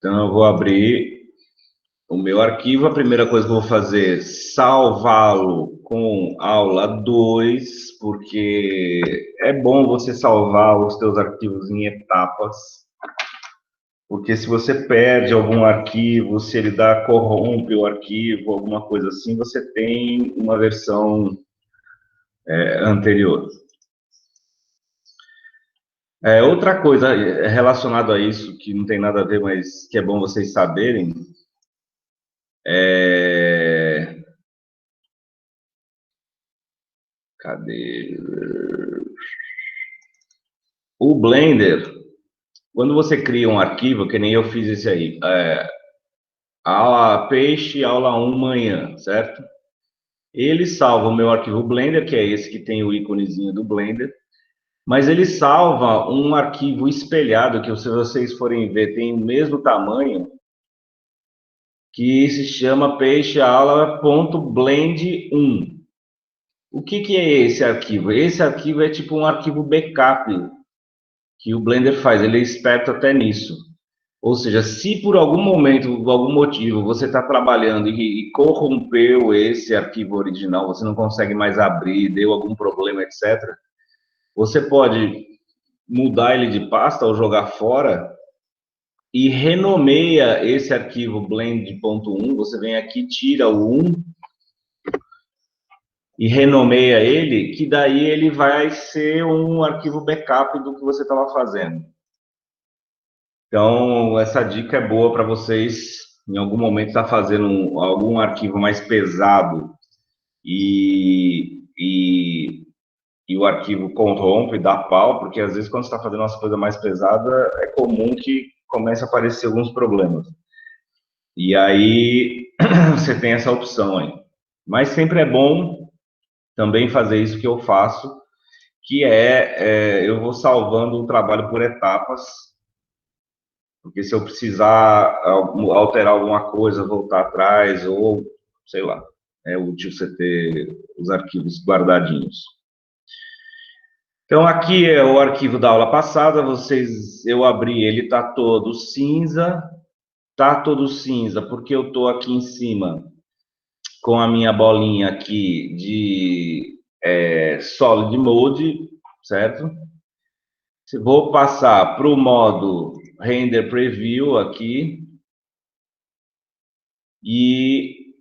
Então, eu vou abrir o meu arquivo. A primeira coisa que eu vou fazer é salvá-lo com aula 2, porque é bom você salvar os teus arquivos em etapas, porque se você perde algum arquivo, se ele corrompe o arquivo, alguma coisa assim, você tem uma versão anterior. Outra coisa relacionada a isso, que não tem nada a ver, mas que é bom vocês saberem, cadê? O Blender, quando você cria um arquivo, que nem eu fiz esse aí, aula peixe, aula 1 manhã, certo? Ele salva o meu arquivo Blender, que é esse que tem o íconezinho do Blender, mas ele salva um arquivo espelhado, que se vocês forem ver, tem o mesmo tamanho, que se chama peixeaula.blend1. O que é esse arquivo? Esse arquivo é tipo um arquivo backup que o Blender faz, ele é esperto até nisso. Ou seja, se por algum momento, por algum motivo, você está trabalhando e corrompeu esse arquivo original, você não consegue mais abrir, deu algum problema, etc., você pode mudar ele de pasta ou jogar fora e renomeia esse arquivo blend.1. Você vem aqui, tira o 1 e renomeia ele, que daí ele vai ser um arquivo backup do que você estava fazendo. Então, essa dica é boa para vocês, em algum momento, estar fazendo algum arquivo mais pesado e o arquivo corrompe, dá pau, porque às vezes quando você está fazendo umas coisas mais pesadas, é comum que comece a aparecer alguns problemas. E aí, você tem essa opção aí. Mas sempre é bom também fazer isso que eu faço, que eu vou salvando o trabalho por etapas, porque se eu precisar alterar alguma coisa, voltar atrás, ou sei lá, é útil você ter os arquivos guardadinhos. Então, aqui é o arquivo da aula passada, eu abri ele, está todo cinza, porque eu estou aqui em cima com a minha bolinha aqui de Solid Mode, certo? Vou passar para o modo Render Preview aqui, e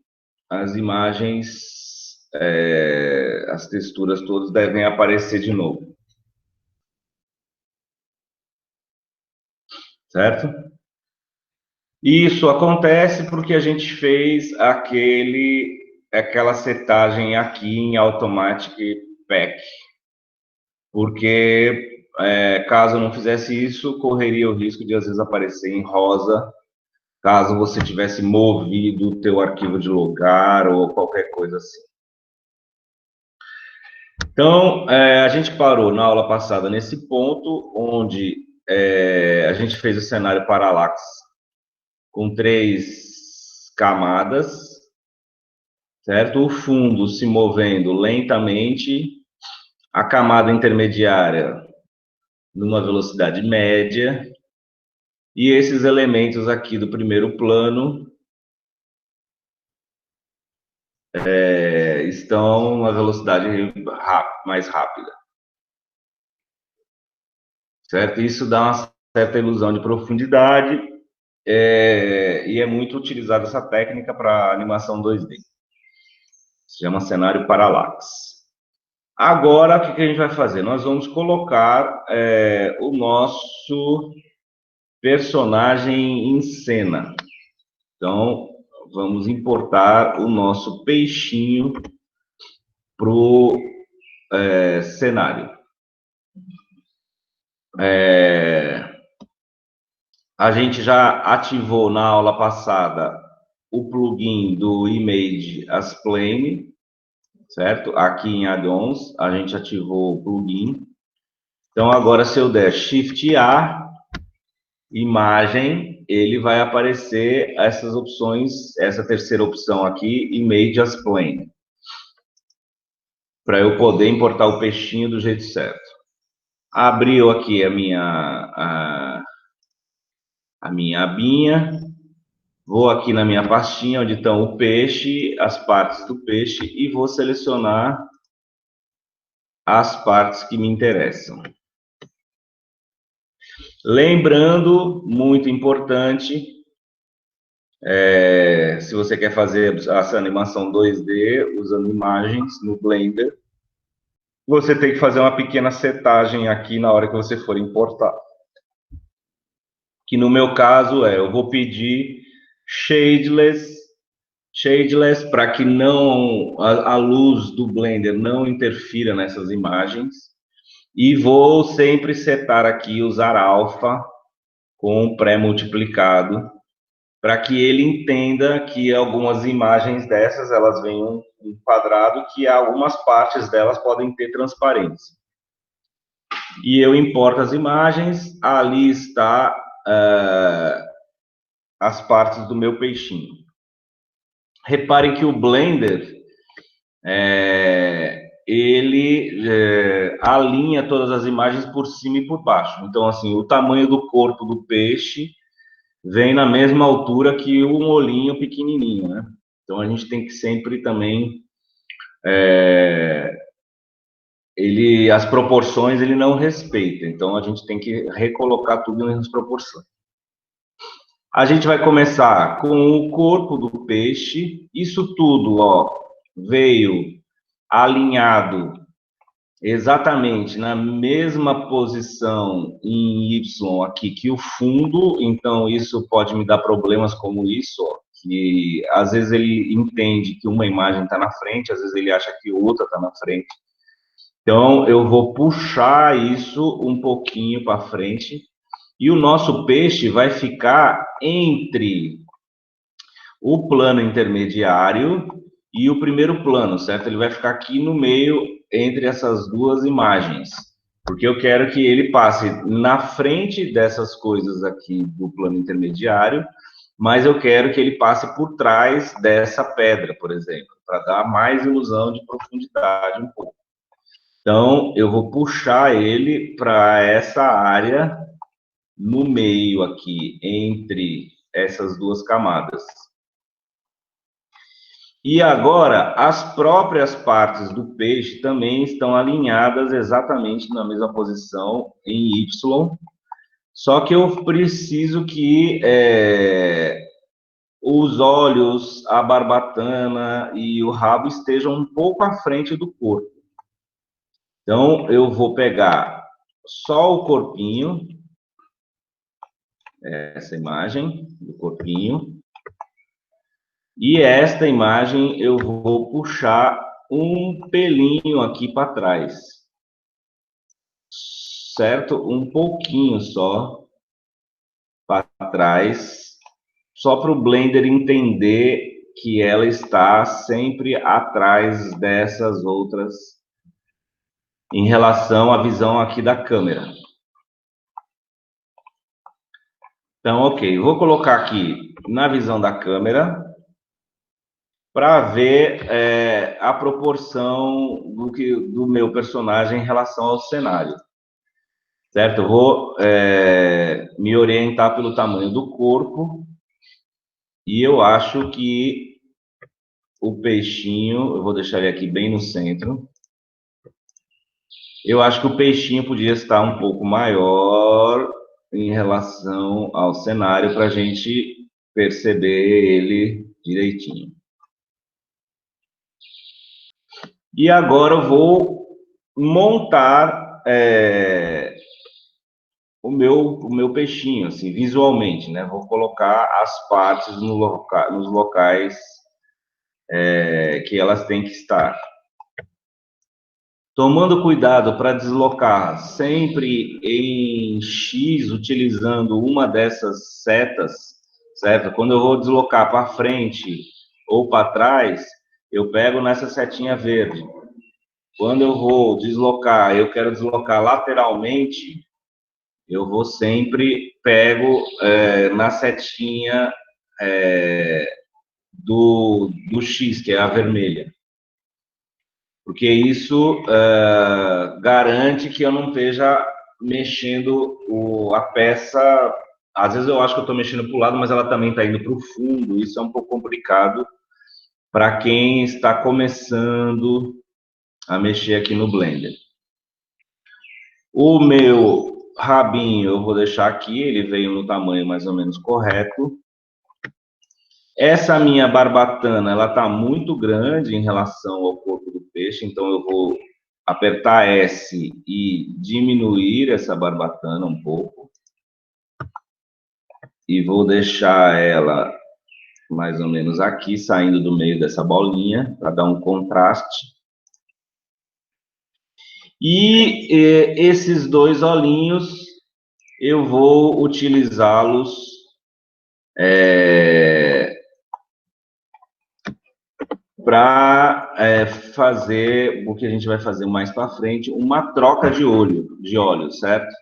as imagens, as texturas todas devem aparecer de novo. Certo? Isso acontece porque a gente fez aquela setagem aqui em Automatic Pack. Porque caso eu não fizesse isso, correria o risco de às vezes aparecer em rosa, caso você tivesse movido o teu arquivo de lugar ou qualquer coisa assim. Então, a gente parou na aula passada nesse ponto, onde a gente fez o cenário Parallax com 3 camadas, certo? O fundo se movendo lentamente, a camada intermediária numa velocidade média, e esses elementos aqui do primeiro plano estão na velocidade mais rápida. Certo? Isso dá uma certa ilusão de profundidade, e é muito utilizada essa técnica para animação 2D. Se chama cenário Parallax. Agora, o que a gente vai fazer? Nós vamos colocar o nosso personagem em cena. Então, vamos importar o nosso peixinho para o cenário. A gente já ativou na aula passada o plugin do Image as Plane, certo? Aqui em Add-ons, a gente ativou o plugin. Então, agora, se eu der Shift A, imagem, ele vai aparecer essas opções, essa terceira opção aqui, Image as Plane, para eu poder importar o peixinho do jeito certo. Abriu aqui a a minha abinha, vou aqui na minha pastinha onde estão o peixe, as partes do peixe, e vou selecionar as partes que me interessam. Lembrando, muito importante, se você quer fazer essa animação 2D usando imagens no Blender, você tem que fazer uma pequena setagem aqui na hora que você for importar. Que no meu caso eu vou pedir shadeless para que não a luz do Blender não interfira nessas imagens. E vou sempre setar aqui, usar alfa com pré-multiplicado, para que ele entenda que algumas imagens dessas, elas vêm um quadrado que algumas partes delas podem ter transparência. E eu importo as imagens, ali está as partes do meu peixinho. Reparem que o Blender, ele alinha todas as imagens por cima e por baixo. Então, assim, o tamanho do corpo do peixe vem na mesma altura que um olhinho pequenininho, né? Então, a gente tem que sempre também... as proporções ele não respeita. Então, a gente tem que recolocar tudo nas proporções. A gente vai começar com o corpo do peixe. Isso tudo, ó, veio alinhado exatamente na mesma posição em Y aqui que o fundo. Então, isso pode me dar problemas como isso, ó, que às vezes ele entende que uma imagem está na frente, às vezes ele acha que outra está na frente. Então, eu vou puxar isso um pouquinho para frente. E o nosso peixe vai ficar entre o plano intermediário e o primeiro plano, certo? Ele vai ficar aqui no meio, entre essas duas imagens. Porque eu quero que ele passe na frente dessas coisas aqui do plano intermediário, mas eu quero que ele passe por trás dessa pedra, por exemplo, para dar mais ilusão de profundidade um pouco. Então, eu vou puxar ele para essa área no meio aqui, entre essas duas camadas. E agora, as próprias partes do peixe também estão alinhadas exatamente na mesma posição, em Y, só que eu preciso que os olhos, a barbatana e o rabo estejam um pouco à frente do corpo. Então, eu vou pegar só o corpinho, essa imagem do corpinho, e esta imagem eu vou puxar um pelinho aqui para trás, certo? Um pouquinho só para trás, só para o Blender entender que ela está sempre atrás dessas outras em relação à visão aqui da câmera. Então, ok, vou colocar aqui na visão da câmera para ver a proporção do meu personagem em relação ao cenário, certo? Eu vou me orientar pelo tamanho do corpo e eu acho que o peixinho, eu vou deixar ele aqui bem no centro, eu acho que o peixinho podia estar um pouco maior em relação ao cenário para a gente perceber ele direitinho. E agora eu vou montar o meu peixinho, assim, visualmente, né? Vou colocar as partes nos locais que elas têm que estar. Tomando cuidado para deslocar sempre em X, utilizando uma dessas setas, certo? Quando eu vou deslocar para frente ou para trás, eu pego nessa setinha verde. Quando eu vou deslocar, eu quero deslocar lateralmente, eu vou sempre pego na setinha do X, que é a vermelha. Porque isso garante que eu não esteja mexendo a peça às vezes eu acho que eu estou mexendo para o lado, mas ela também está indo para o fundo. Isso é um pouco complicado para quem está começando a mexer aqui no Blender. O meu rabinho eu vou deixar aqui, ele veio no tamanho mais ou menos correto. Essa minha barbatana, ela está muito grande em relação ao corpo do peixe, então eu vou apertar S e diminuir essa barbatana um pouco. E vou deixar ela mais ou menos aqui, saindo do meio dessa bolinha, para dar um contraste. E esses dois olhinhos, eu vou utilizá-los para fazer o que a gente vai fazer mais para frente, uma troca de óleo, certo?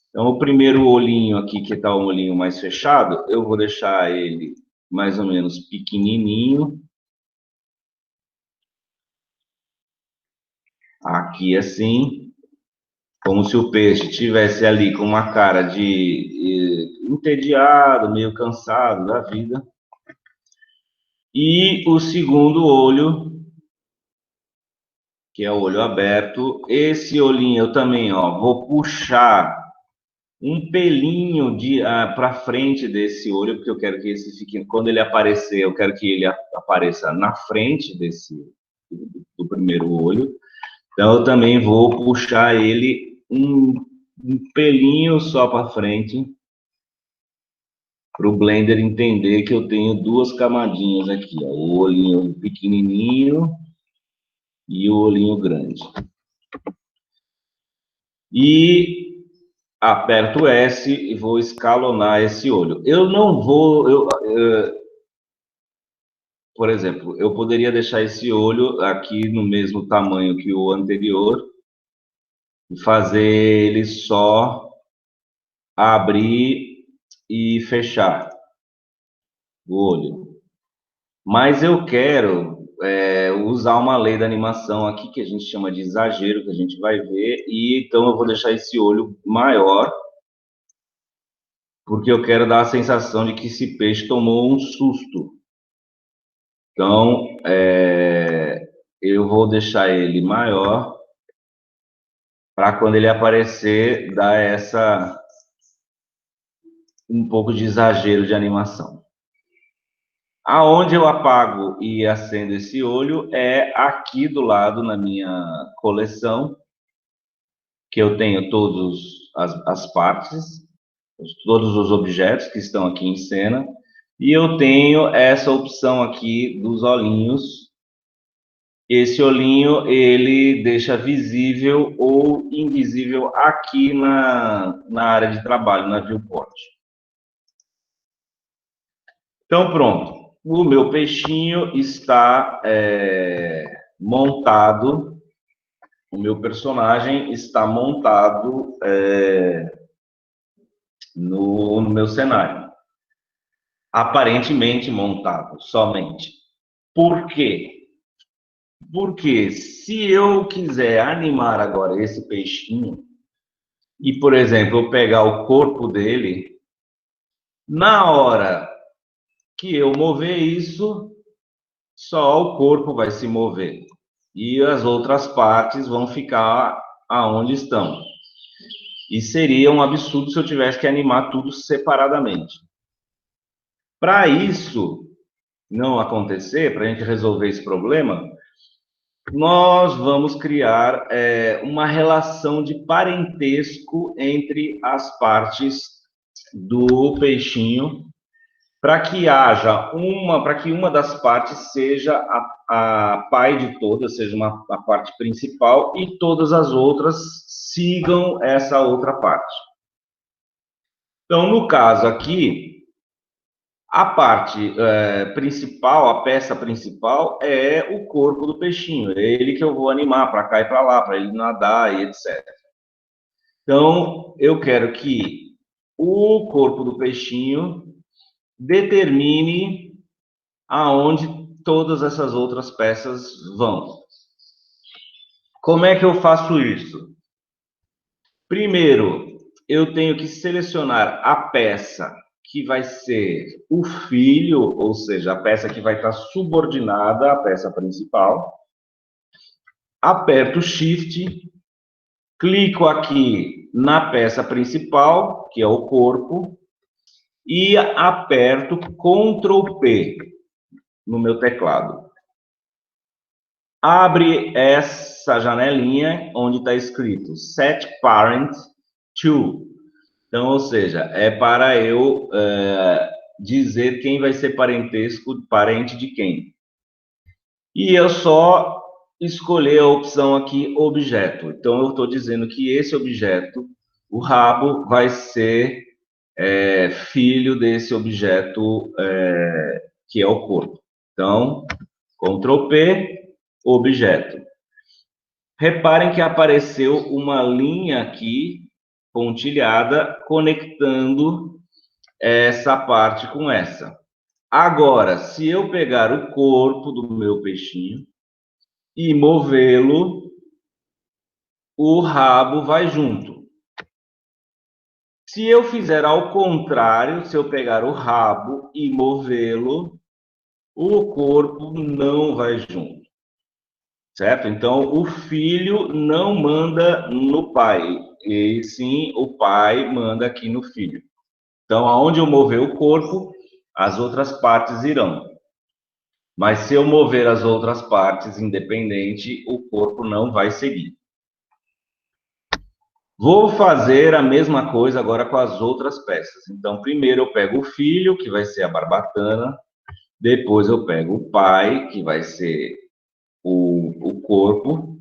Então, o primeiro olhinho aqui, que está o olhinho mais fechado, eu vou deixar ele mais ou menos pequenininho. Aqui assim, como se o peixe estivesse ali com uma cara de entediado, meio cansado da vida. E o segundo olho, que é o olho aberto, esse olhinho eu também, ó, vou puxar um pelinho para frente desse olho, porque eu quero que esse fique, quando ele aparecer, eu quero que ele apareça na frente do primeiro olho. Então eu também vou puxar ele um pelinho só para frente, para o Blender entender que eu tenho duas camadinhas aqui, ó, o olhinho pequenininho e o olhinho grande. E aperto S e vou escalonar esse olho. Eu não vou, por exemplo, eu poderia deixar esse olho aqui no mesmo tamanho que o anterior e fazer ele só abrir e fechar o olho. Mas eu quero usar uma lei da animação aqui que a gente chama de exagero, que a gente vai ver, e então eu vou deixar esse olho maior, porque eu quero dar a sensação de que esse peixe tomou um susto. Então, eu vou deixar ele maior, para quando ele aparecer, dar um pouco de exagero de animação. Aonde eu apago e acendo esse olho é aqui do lado na minha coleção, que eu tenho todas as partes, todos os objetos que estão aqui em cena, e eu tenho essa opção aqui dos olhinhos. Esse olhinho, ele deixa visível ou invisível aqui na área de trabalho, na viewport. Então, pronto. O meu peixinho está montado, o meu personagem está montado no meu cenário. Aparentemente montado, somente. Por quê? Porque se eu quiser animar agora esse peixinho, e, por exemplo, eu pegar o corpo dele, na hora que eu mover isso, só o corpo vai se mover. E as outras partes vão ficar aonde estão. E seria um absurdo se eu tivesse que animar tudo separadamente. Para isso não acontecer, para a gente resolver esse problema, nós vamos criar uma relação de parentesco entre as partes do peixinho, para que uma das partes seja a pai de todas, seja a parte principal, e todas as outras sigam essa outra parte. Então, no caso aqui, a parte principal, a peça principal, é o corpo do peixinho. É ele que eu vou animar para cá e para lá, para ele nadar e etc. Então, eu quero que o corpo do peixinho determine aonde todas essas outras peças vão. Como é que eu faço isso? Primeiro, eu tenho que selecionar a peça que vai ser o filho, ou seja, a peça que vai estar subordinada à peça principal. Aperto Shift, clico aqui na peça principal, que é o corpo, e aperto Ctrl P no meu teclado. Abre essa janelinha onde está escrito Set Parent to. Então, ou seja, é para eu dizer quem vai ser parente de quem. E eu só escolher a opção aqui, objeto. Então, eu estou dizendo que esse objeto, o rabo, vai ser filho desse objeto que é o corpo. Então, Ctrl P, objeto. Reparem que apareceu uma linha aqui, pontilhada, conectando essa parte com essa. Agora, se eu pegar o corpo do meu peixinho e movê-lo, o rabo vai junto. Se eu fizer ao contrário, se eu pegar o rabo e movê-lo, o corpo não vai junto. Certo? Então, o filho não manda no pai, e sim o pai manda aqui no filho. Então, aonde eu mover o corpo, as outras partes irão. Mas se eu mover as outras partes independente, o corpo não vai seguir. Vou fazer a mesma coisa agora com as outras peças. Então, primeiro eu pego o filho, que vai ser a barbatana. Depois eu pego o pai, que vai ser o corpo.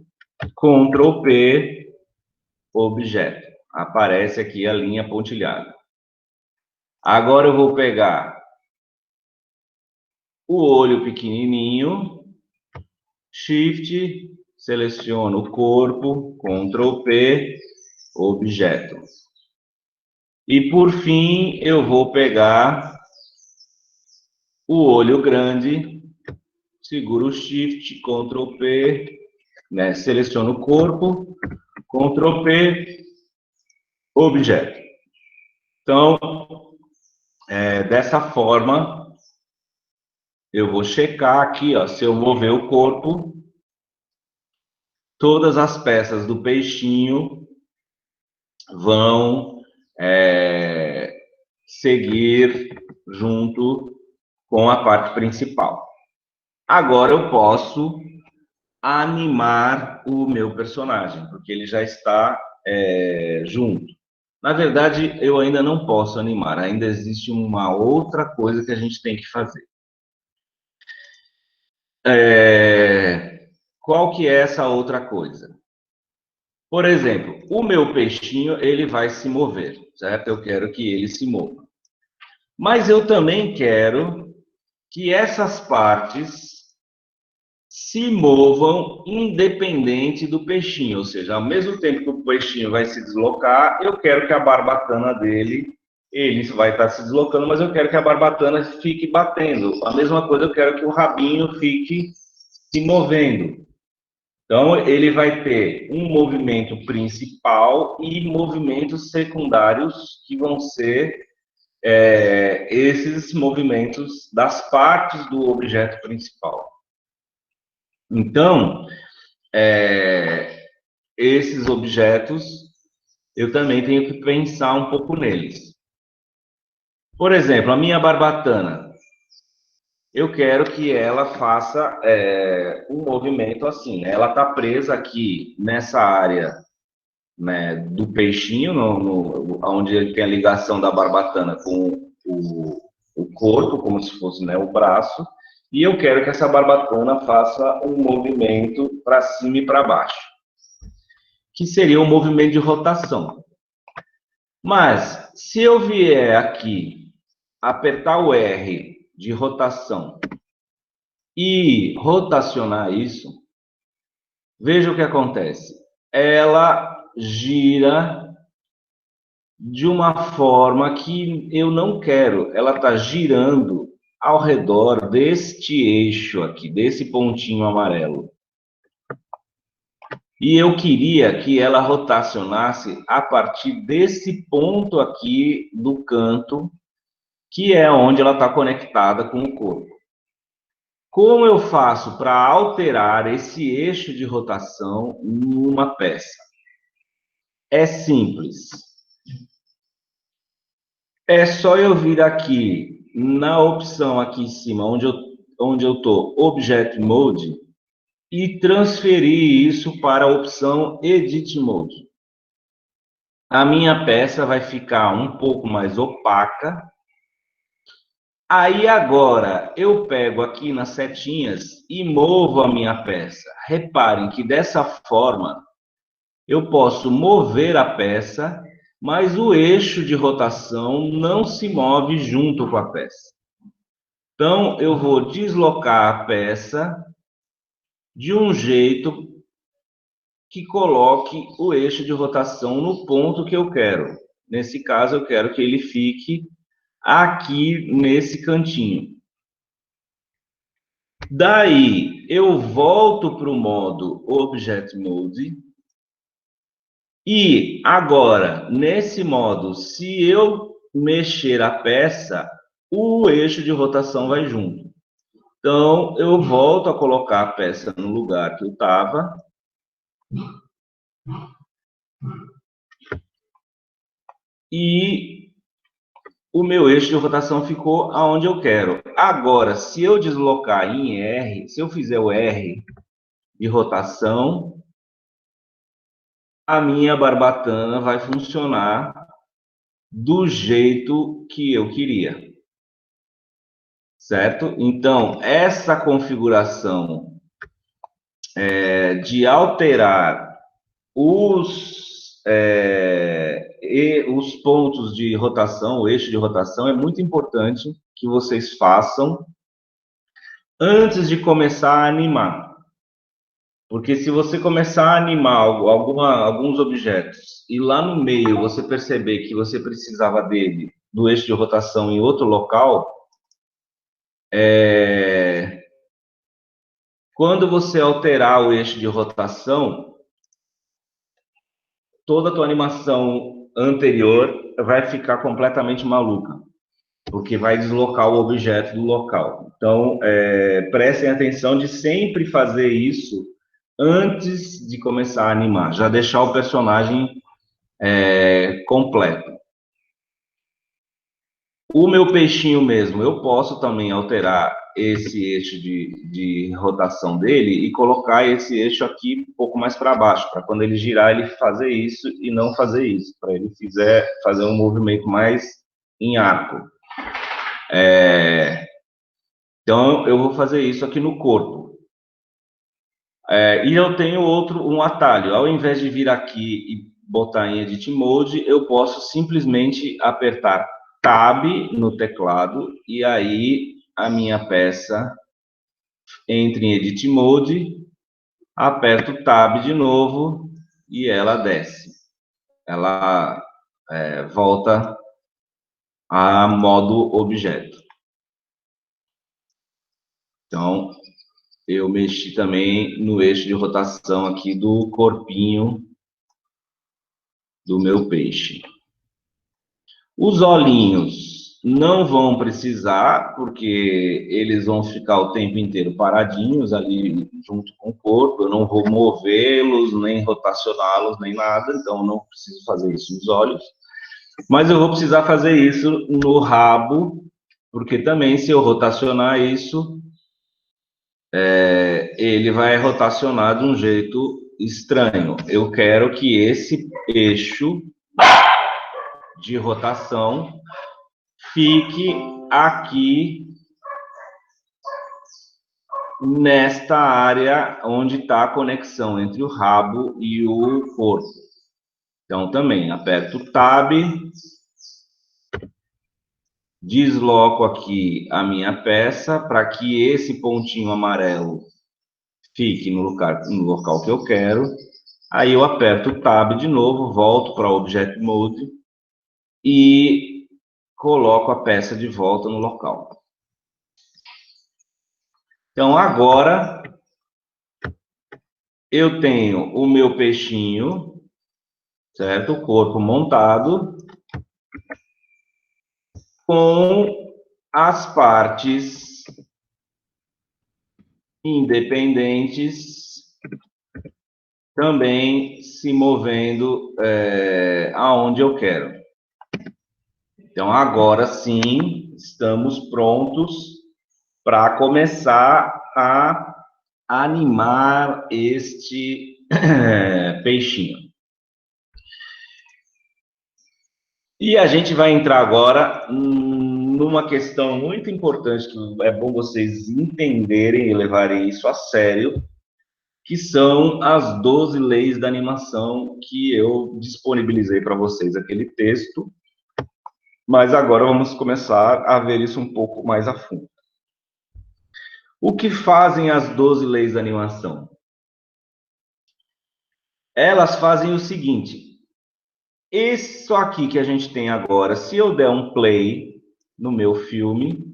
Ctrl P, objeto. Aparece aqui a linha pontilhada. Agora eu vou pegar o olho pequenininho, Shift, seleciono o corpo, Ctrl P, objeto. E por fim, eu vou pegar o olho grande, seguro o Shift, Ctrl P, né, seleciono o corpo, Ctrl P, objeto. Então, dessa forma, eu vou checar aqui, ó, se eu mover o corpo, todas as peças do peixinho vão seguir junto com a parte principal. Agora eu posso animar o meu personagem, porque ele já está junto. Na verdade, eu ainda não posso animar, ainda existe uma outra coisa que a gente tem que fazer. Qual que é essa outra coisa? Por exemplo, o meu peixinho, ele vai se mover, certo? Eu quero que ele se mova. Mas eu também quero que essas partes se movam independente do peixinho, ou seja, ao mesmo tempo que o peixinho vai se deslocar, eu quero que a barbatana dele, ele vai estar se deslocando, mas eu quero que a barbatana fique batendo. A mesma coisa, eu quero que o rabinho fique se movendo. Então, ele vai ter um movimento principal e movimentos secundários que vão ser esses movimentos das partes do objeto principal. Então, esses objetos, eu também tenho que pensar um pouco neles. Por exemplo, a minha barbatana, eu quero que ela faça um movimento assim, né? Ela está presa aqui nessa área, né, do peixinho, onde ele tem a ligação da barbatana com o corpo, como se fosse, né, o braço, e eu quero que essa barbatana faça um movimento para cima e para baixo, que seria um movimento de rotação. Mas, se eu vier aqui, apertar o R de rotação e rotacionar isso, veja o que acontece. Ela gira de uma forma que eu não quero. Ela está girando ao redor deste eixo aqui, desse pontinho amarelo. E eu queria que ela rotacionasse a partir desse ponto aqui do canto, que é onde ela está conectada com o corpo. Como eu faço para alterar esse eixo de rotação numa peça? É simples. É só eu vir aqui na opção aqui em cima, onde eu estou, Object Mode, e transferir isso para a opção Edit Mode. A minha peça vai ficar um pouco mais opaca. Aí agora eu pego aqui nas setinhas e movo a minha peça. Reparem que dessa forma eu posso mover a peça, mas o eixo de rotação não se move junto com a peça. Então eu vou deslocar a peça de um jeito que coloque o eixo de rotação no ponto que eu quero. Nesse caso, eu quero que ele fique aqui nesse cantinho. Daí, eu volto para o modo Object Mode. E agora, nesse modo, se eu mexer a peça, o eixo de rotação vai junto. Então, eu volto a colocar a peça no lugar que eu estava. E o meu eixo de rotação ficou aonde eu quero. Agora, se eu deslocar em R, se eu fizer o R de rotação, a minha barbatana vai funcionar do jeito que eu queria. Certo? Então, essa configuração de alterar os pontos de rotação, o eixo de rotação, é muito importante que vocês façam antes de começar a animar. Porque se você começar a animar alguns objetos e lá no meio você perceber que você precisava dele, do eixo de rotação em outro local, quando você alterar o eixo de rotação, toda a tua animação anterior vai ficar completamente maluca, porque vai deslocar o objeto do local. Então, prestem atenção de sempre fazer isso antes de começar a animar, já deixar o personagem completo. O meu peixinho mesmo, eu posso também alterar esse eixo de rotação dele e colocar esse eixo aqui um pouco mais para baixo, para quando ele girar, ele fazer isso e não fazer isso, para ele fazer um movimento mais em arco. Então, eu vou fazer isso aqui no corpo. E eu tenho um atalho. Ao invés de vir aqui e botar em Edit Mode, eu posso simplesmente apertar Tab no teclado e aí a minha peça entra em Edit Mode, aperto Tab de novo e ela desce. Ela volta a modo objeto. Então, eu mexi também no eixo de rotação aqui do corpinho do meu peixe. Os olhinhos não vão precisar, porque eles vão ficar o tempo inteiro paradinhos ali junto com o corpo. Eu não vou movê-los, nem rotacioná-los, nem nada, então não preciso fazer isso nos olhos. Mas eu vou precisar fazer isso no rabo, porque também se eu rotacionar isso, ele vai rotacionar de um jeito estranho. Eu quero que esse eixo de rotação fique aqui nesta área onde está a conexão entre o rabo e o corpo. Então, também aperto o Tab, desloco aqui a minha peça para que esse pontinho amarelo fique no local que eu quero. Aí eu aperto o Tab de novo, volto para Object Mode e coloco a peça de volta no local. Então, agora, eu tenho o meu peixinho, certo? O corpo montado, com as partes independentes também se movendo aonde eu quero. Então, agora sim, estamos prontos para começar a animar este peixinho. E a gente vai entrar agora numa questão muito importante, que é bom vocês entenderem e levarem isso a sério, que são as 12 leis da animação que eu disponibilizei para vocês aquele texto, mas agora vamos começar a ver isso um pouco mais a fundo. O que fazem as 12 leis da animação? Elas fazem o seguinte: isso aqui que a gente tem agora, se eu der um play no meu filme,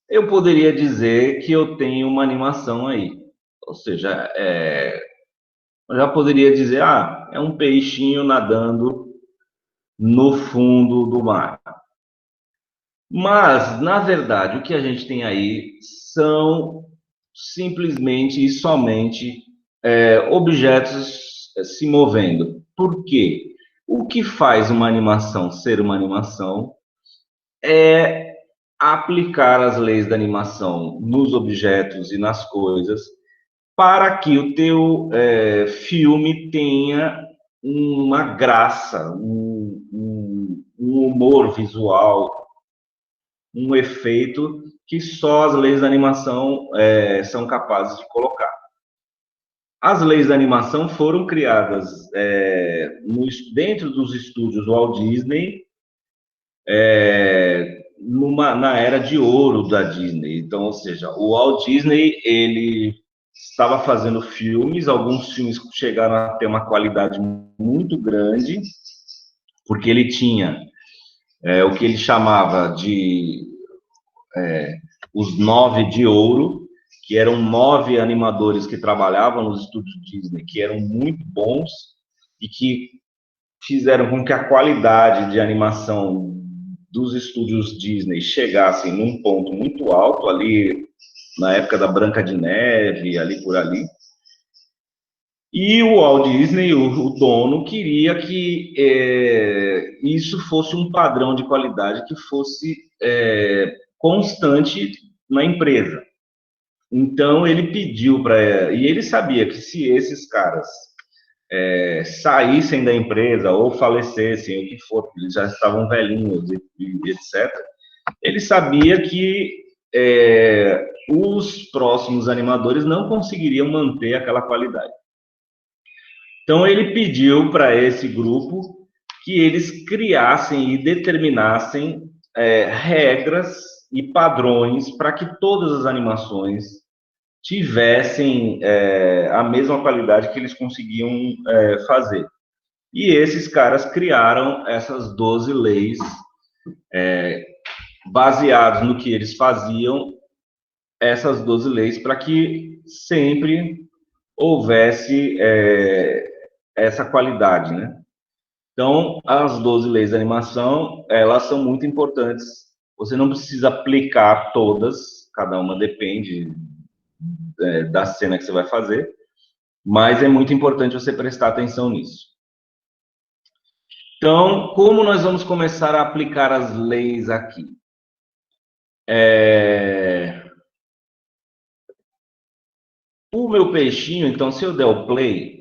eu poderia dizer que eu tenho uma animação aí. Ou seja, eu já poderia dizer, é um peixinho nadando no fundo do mar. Mas, na verdade, o que a gente tem aí são simplesmente e somente objetos se movendo. Por quê? O que faz uma animação ser uma animação é aplicar as leis da animação nos objetos e nas coisas para que o teu filme tenha uma graça, um humor visual, um efeito que só as leis da animação são capazes de colocar. As leis da animação foram criadas dentro dos estúdios Walt Disney, na era de ouro da Disney. Então, ou seja, o Walt Disney ele estava fazendo filmes, alguns filmes chegaram a ter uma qualidade muito grande, porque ele tinha o que ele chamava de os 9 de ouro, que eram 9 animadores que trabalhavam nos estúdios Disney, que eram muito bons e que fizeram com que a qualidade de animação dos estúdios Disney chegassem num ponto muito alto, ali na época da Branca de Neve, ali por ali. E o Walt Disney, o dono, queria que isso fosse um padrão de qualidade que fosse constante na empresa. Então ele pediu para. E ele sabia que se esses caras saíssem da empresa ou falecessem, o que for, eles já estavam velhinhos e etc., ele sabia que os próximos animadores não conseguiriam manter aquela qualidade. Então, ele pediu para esse grupo que eles criassem e determinassem regras e padrões para que todas as animações tivessem a mesma qualidade que eles conseguiam fazer. E esses caras criaram essas 12 leis baseadas no que eles faziam, essas 12 leis, para que sempre houvesse essa qualidade, né? Então, as 12 leis da animação, elas são muito importantes. Você não precisa aplicar todas, cada uma depende da cena que você vai fazer, mas é muito importante você prestar atenção nisso. Então, como nós vamos começar a aplicar as leis aqui? O meu peixinho, então, se eu der o play,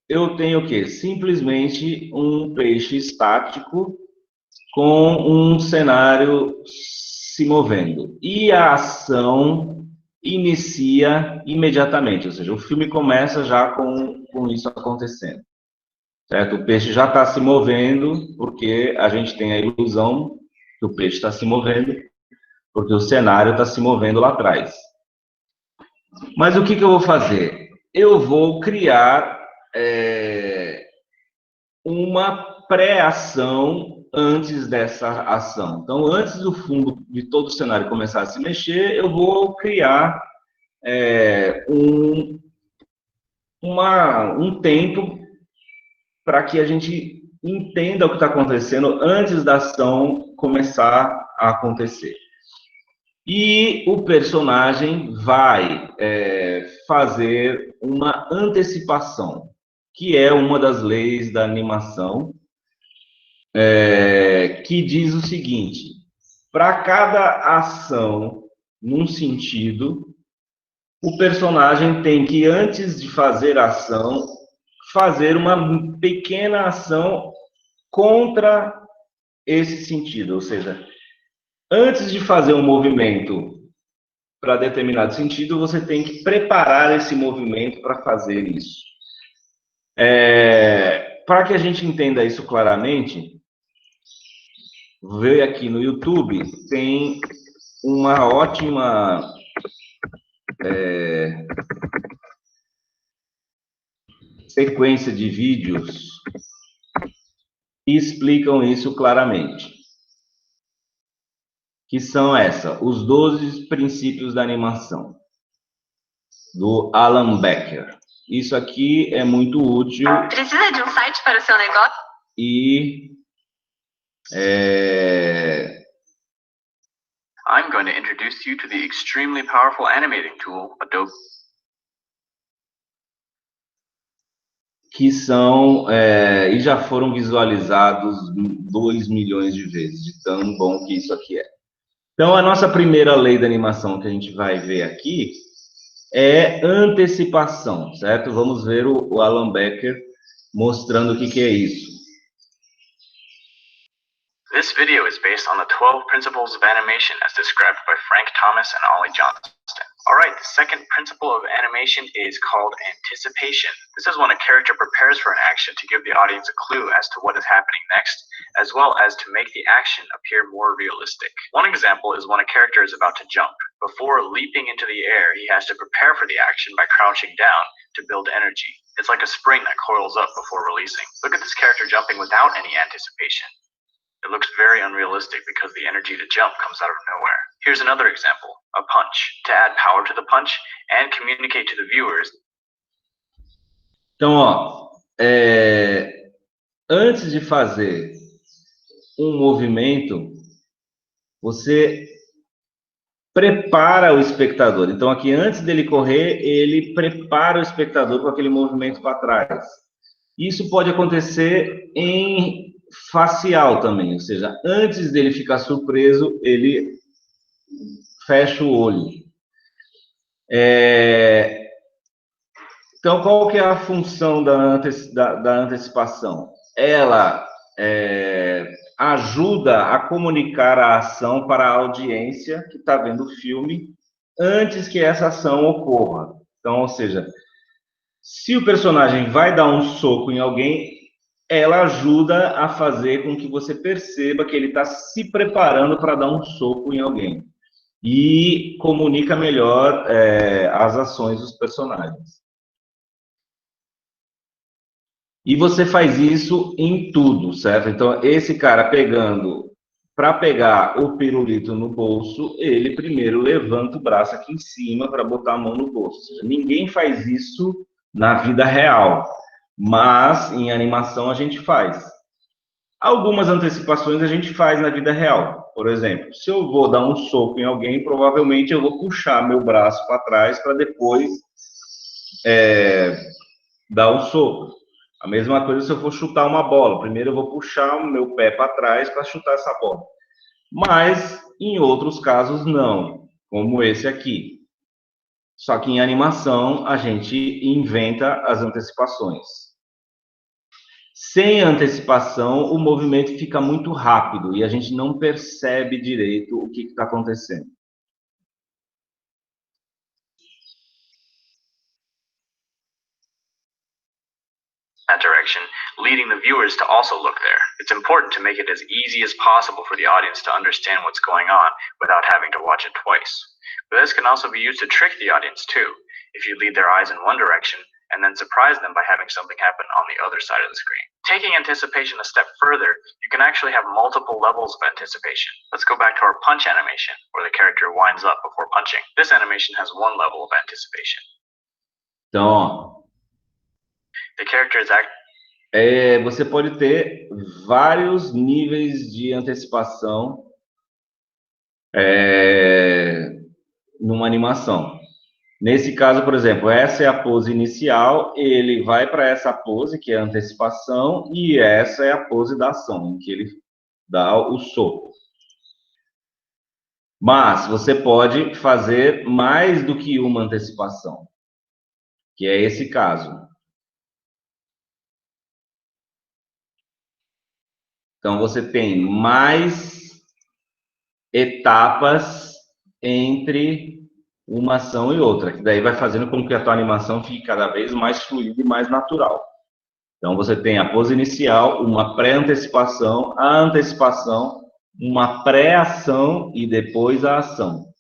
eu tenho o quê? Simplesmente um peixe estático com um cenário se movendo. E a ação inicia imediatamente, ou seja, o filme começa já com isso acontecendo. Certo? O peixe já está se movendo, porque a gente tem a ilusão que o peixe está se movendo, porque o cenário está se movendo lá atrás. Mas o que eu vou fazer? Eu vou criar uma pré-ação antes dessa ação. Então, antes do fundo de todo o cenário começar a se mexer, eu vou criar um tempo para que a gente entenda o que está acontecendo antes da ação começar a acontecer. E o personagem vai fazer uma antecipação, que é uma das leis da animação, que diz o seguinte: para cada ação num sentido, o personagem tem que, antes de fazer a ação, fazer uma pequena ação contra esse sentido, ou seja, antes de fazer um movimento para determinado sentido, você tem que preparar esse movimento para fazer isso. Para que a gente entenda isso claramente, veio aqui no YouTube, tem uma ótima sequência de vídeos que explicam isso claramente. Que são os 12 princípios da animação, do Alan Becker. Isso aqui é muito útil. Precisa de um site para o seu negócio? E I'm going to introduce you to the extremely powerful animating tool, Adobe. Que são, e já foram visualizados 2 milhões de vezes, de tão bom que isso aqui é. Então, a nossa primeira lei da animação que a gente vai ver aqui é antecipação, certo? Vamos ver o Alan Becker mostrando o que é isso. This video is based on the 12 principles of animation as described by Frank Thomas and Ollie Johnston. All right, the second principle of animation is called anticipation. This is when a character prepares for an action to give the audience a clue as to what is happening next, as well as to make the action appear more realistic. One example is when a character is about to jump. Before leaping into the air, he has to prepare for the action by crouching down to build energy. It's like a spring that coils up before releasing. Look at this character jumping without any anticipation. It looks very unrealistic because the energy to jump comes out of nowhere. Here's another example, a punch. To add power to the punch and communicate to the viewers. Então, ó, antes de fazer um movimento, você prepara o espectador. Então, aqui, antes dele correr, ele prepara o espectador com aquele movimento para trás. Isso pode acontecer em facial também, ou seja, antes dele ficar surpreso, ele fecha o olho. Então, qual que é a função da antecipação? Ela ajuda a comunicar a ação para a audiência que está vendo o filme antes que essa ação ocorra. Então, ou seja, se o personagem vai dar um soco em alguém, ela ajuda a fazer com que você perceba que ele está se preparando para dar um soco em alguém. E comunica melhor as ações dos personagens. E você faz isso em tudo, certo? Então, esse cara para pegar o pirulito no bolso, ele primeiro levanta o braço aqui em cima para botar a mão no bolso. Ou seja, ninguém faz isso na vida real, mas em animação a gente faz. Algumas antecipações a gente faz na vida real. Por exemplo, se eu vou dar um soco em alguém, provavelmente eu vou puxar meu braço para trás para depois dar o soco. A mesma coisa se eu for chutar uma bola. Primeiro eu vou puxar o meu pé para trás para chutar essa bola. Mas, em outros casos, não. Como esse aqui. Só que em animação, a gente inventa as antecipações. Sem antecipação, o movimento fica muito rápido e a gente não percebe direito o que está acontecendo. That direction, leading the viewers to also look there. It's important to make it as easy as possible for the audience to understand what's going on without having to watch it twice. But this can also be used to trick the audience too. If you lead their eyes in one direction and then surprise them by having something happen on the other side of the screen. Taking anticipation a step further, you can actually have multiple levels of anticipation. Let's go back to our punch animation, where the character winds up before punching. This animation has one level of anticipation. Então, The character is act. Você pode ter vários níveis de antecipação numa animação. Nesse caso, por exemplo, essa é a pose inicial, ele vai para essa pose, que é a antecipação, e essa é a pose da ação, em que ele dá o soco. Mas você pode fazer mais do que uma antecipação, que é esse caso. Então, você tem mais etapas entre uma ação e outra, que daí vai fazendo com que a tua animação fique cada vez mais fluida e mais natural. Então, você tem a pose inicial, uma pré-antecipação, a antecipação, uma pré-ação e depois a ação.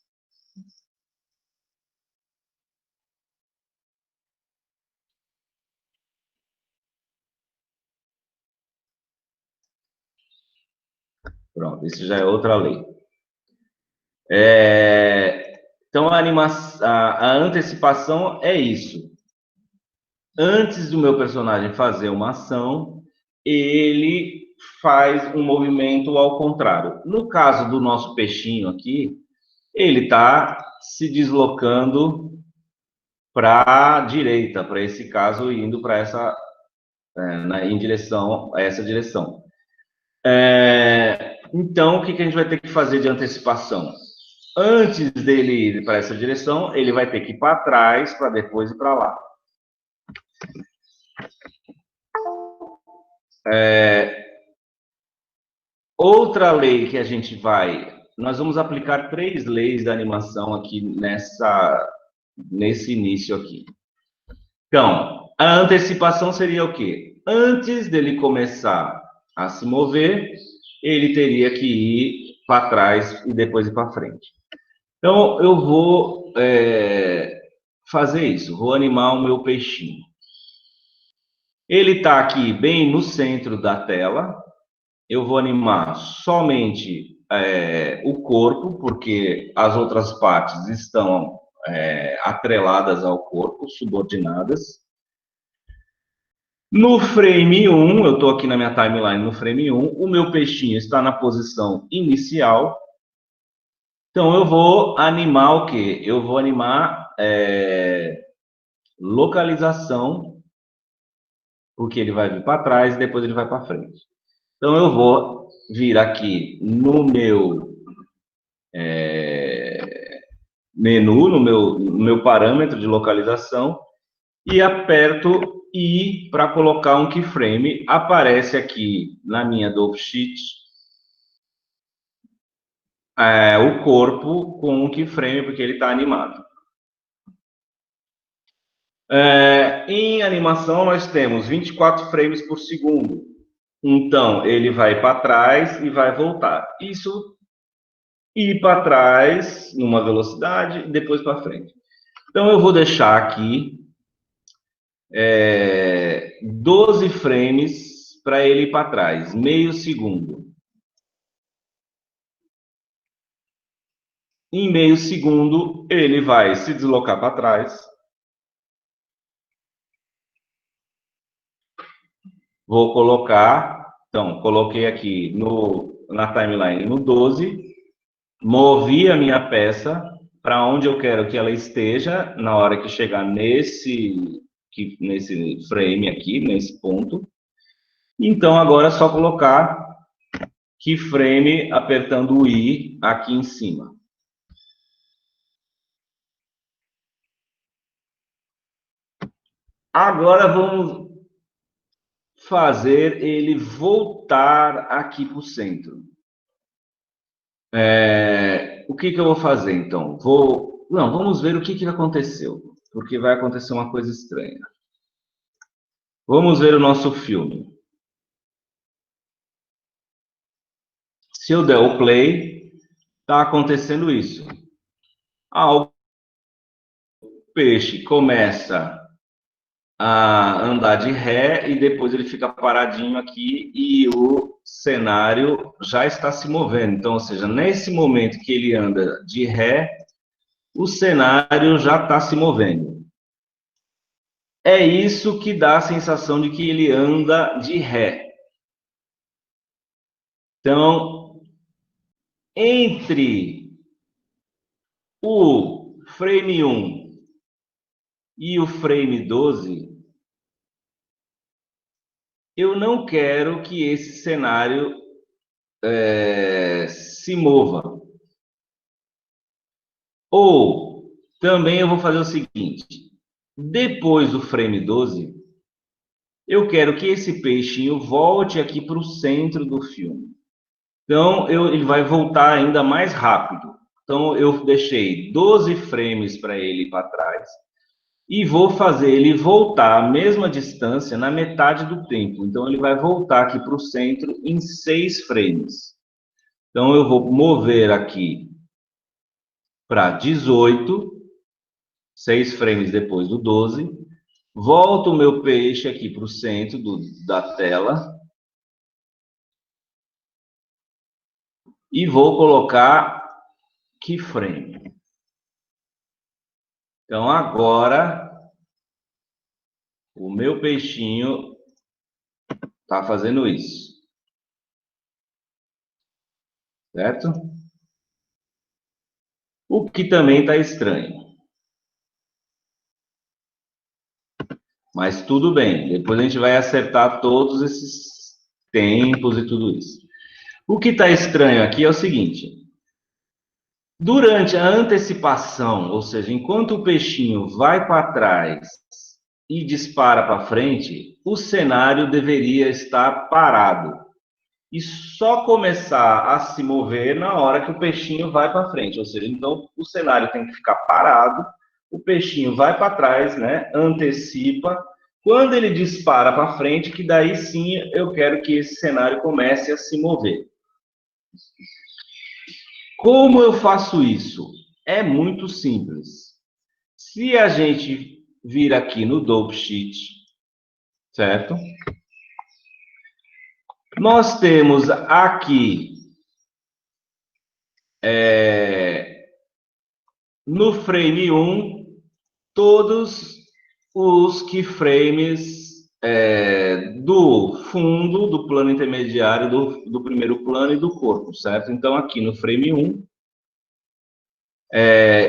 Pronto, isso já é outra lei. Então, a antecipação é isso. Antes do meu personagem fazer uma ação, ele faz um movimento ao contrário. No caso do nosso peixinho aqui, ele está se deslocando para a direita, para esse caso, indo para essa, em direção a essa direção. Então, o que a gente vai ter que fazer de antecipação? Antes dele ir para essa direção, ele vai ter que ir para trás, para depois ir para lá. Outra lei que a gente nós vamos aplicar 3 leis da animação aqui nesse início aqui. Então, a antecipação seria o quê? Antes dele começar a se mover, ele teria que ir para trás e depois ir para frente. Então, eu vou fazer isso, vou animar o meu peixinho. Ele está aqui bem no centro da tela. Eu vou animar somente o corpo, porque as outras partes estão atreladas ao corpo, subordinadas. No frame 1, eu estou aqui na minha timeline no frame 1, o meu peixinho está na posição inicial. Então, eu vou animar o quê? Eu vou animar localização, porque ele vai vir para trás e depois ele vai para frente. Então, eu vou vir aqui no meu menu, no meu parâmetro de localização, e aperto I para colocar um keyframe. Aparece aqui na minha dope sheet o corpo com um keyframe, porque ele está animado. Em animação, nós temos 24 frames por segundo. Então, ele vai para trás e vai voltar. Isso, ir para trás, numa velocidade, e depois para frente. Então, eu vou deixar aqui 12 frames para ele ir para trás, meio segundo. Em meio segundo, ele vai se deslocar para trás. Vou colocar, então, coloquei aqui na timeline no 12, movi a minha peça para onde eu quero que ela esteja na hora que chegar nesse frame aqui, nesse ponto. Então, agora é só colocar keyframe apertando o I aqui em cima. Agora vamos fazer ele voltar aqui para o centro. O que eu vou fazer, então? Vamos ver o que aconteceu, porque vai acontecer uma coisa estranha. Vamos ver o nosso filme. Se eu der o play, está acontecendo isso. O peixe começa a andar de ré e depois ele fica paradinho aqui e o cenário já está se movendo. Então, ou seja, nesse momento que ele anda de ré, o cenário já está se movendo. é isso que dá a sensação de que ele anda de ré. Então, entre o frame 1 e o frame 12, eu não quero que esse cenário se mova. Ou, também eu vou fazer o seguinte, depois do frame 12, eu quero que esse peixinho volte aqui para o centro do filme. Então, ele vai voltar ainda mais rápido. Então, eu deixei 12 frames para ele ir para trás. E vou fazer ele voltar a mesma distância na metade do tempo. Então, ele vai voltar aqui para o centro em 6 frames. Então, eu vou mover aqui para 18, 6 frames depois do 12. Volto o meu peixe aqui para o centro da tela. E vou colocar keyframe. Então, agora, o meu peixinho está fazendo isso. Certo? O que também está estranho. Mas tudo bem. Depois a gente vai acertar todos esses tempos e tudo isso. O que está estranho aqui é o seguinte. Durante a antecipação, ou seja, enquanto o peixinho vai para trás e dispara para frente, o cenário deveria estar parado. E só começar a se mover na hora que o peixinho vai para frente. Ou seja, então o cenário tem que ficar parado, o peixinho vai para trás, né? Antecipa. Quando ele dispara para frente, que daí sim eu quero que esse cenário comece a se mover. Como eu faço isso? É muito simples. Se a gente vir aqui no Dope Sheet, certo? Nós temos aqui no frame 1 todos os keyframes do fundo, do plano intermediário, do primeiro plano e do corpo, certo? Então, aqui no frame 1,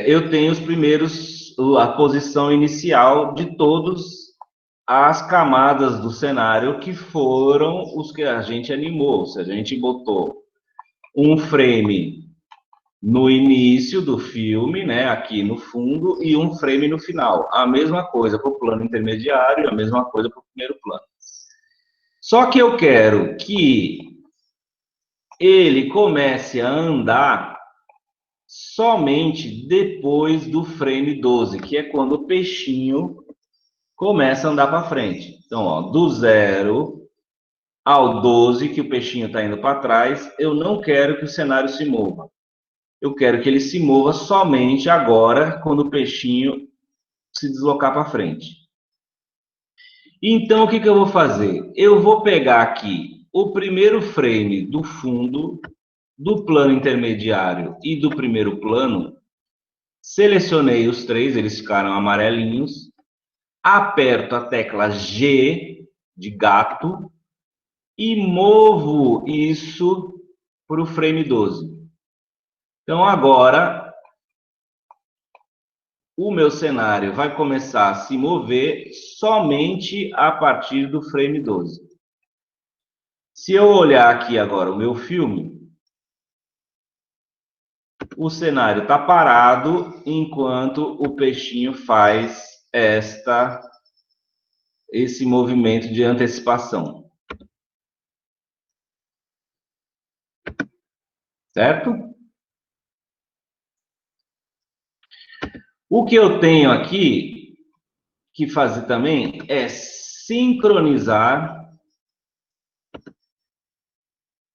eu tenho os primeiros, a posição inicial de todas as camadas do cenário que foram os que a gente animou. Ou seja, a gente botou um frame no início do filme, né, aqui no fundo, e um frame no final. A mesma coisa para o plano intermediário e a mesma coisa para o primeiro plano. Só que eu quero que ele comece a andar somente depois do frame 12, que é quando o peixinho começa a andar para frente. Então, ó, do 0 ao 12, que o peixinho está indo para trás, eu não quero que o cenário se mova. Eu quero que ele se mova somente agora, quando o peixinho se deslocar para frente. Então, o que eu vou fazer? Eu vou pegar aqui o primeiro frame do fundo, do plano intermediário e do primeiro plano, selecionei os três, eles ficaram amarelinhos, aperto a tecla G de gato e movo isso para o frame 12. Então, agora, o meu cenário vai começar a se mover somente a partir do frame 12. Se eu olhar aqui agora o meu filme, o cenário está parado enquanto o peixinho faz esse movimento de antecipação. Certo? O que eu tenho aqui que fazer também é sincronizar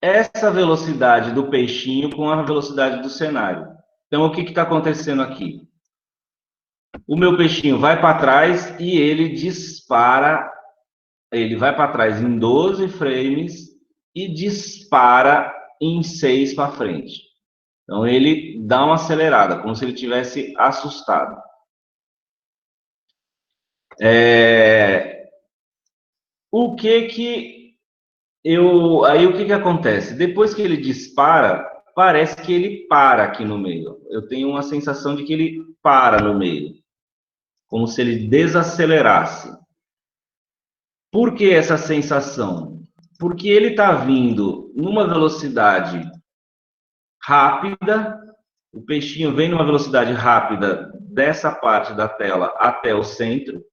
essa velocidade do peixinho com a velocidade do cenário. Então, o que está acontecendo aqui? O meu peixinho vai para trás e ele dispara, ele vai para trás em 12 frames e dispara em 6 para frente. Então, ele dá uma acelerada, como se ele tivesse assustado. O que que Aí o que que acontece? Depois que ele dispara, parece que ele para aqui no meio. Eu tenho uma sensação de que ele para no meio, como se ele desacelerasse. Por que essa sensação? Porque ele está vindo numa velocidade rápida, o peixinho vem numa velocidade rápida dessa parte da tela até o centro,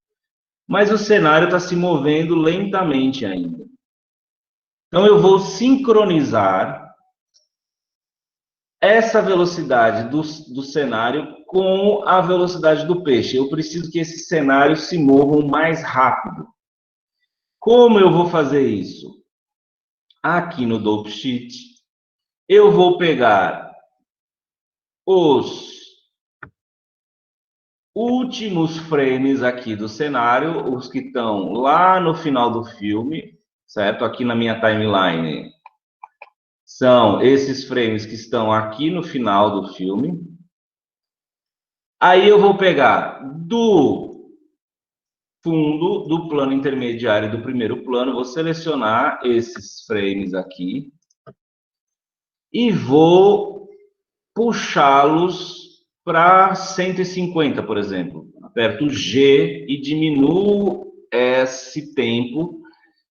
mas o cenário está se movendo lentamente ainda. Então eu vou sincronizar essa velocidade do cenário com a velocidade do peixe. Eu preciso que esses cenários se movam mais rápido. Como eu vou fazer isso? Aqui no Dope Sheet, eu vou pegar os últimos frames aqui do cenário, os que estão lá no final do filme, certo? Aqui na minha timeline, são esses frames que estão aqui no final do filme. Aí eu vou pegar do fundo do plano intermediário do primeiro plano, vou selecionar esses frames aqui e vou puxá-los para 150, por exemplo. Aperto G e diminuo esse tempo.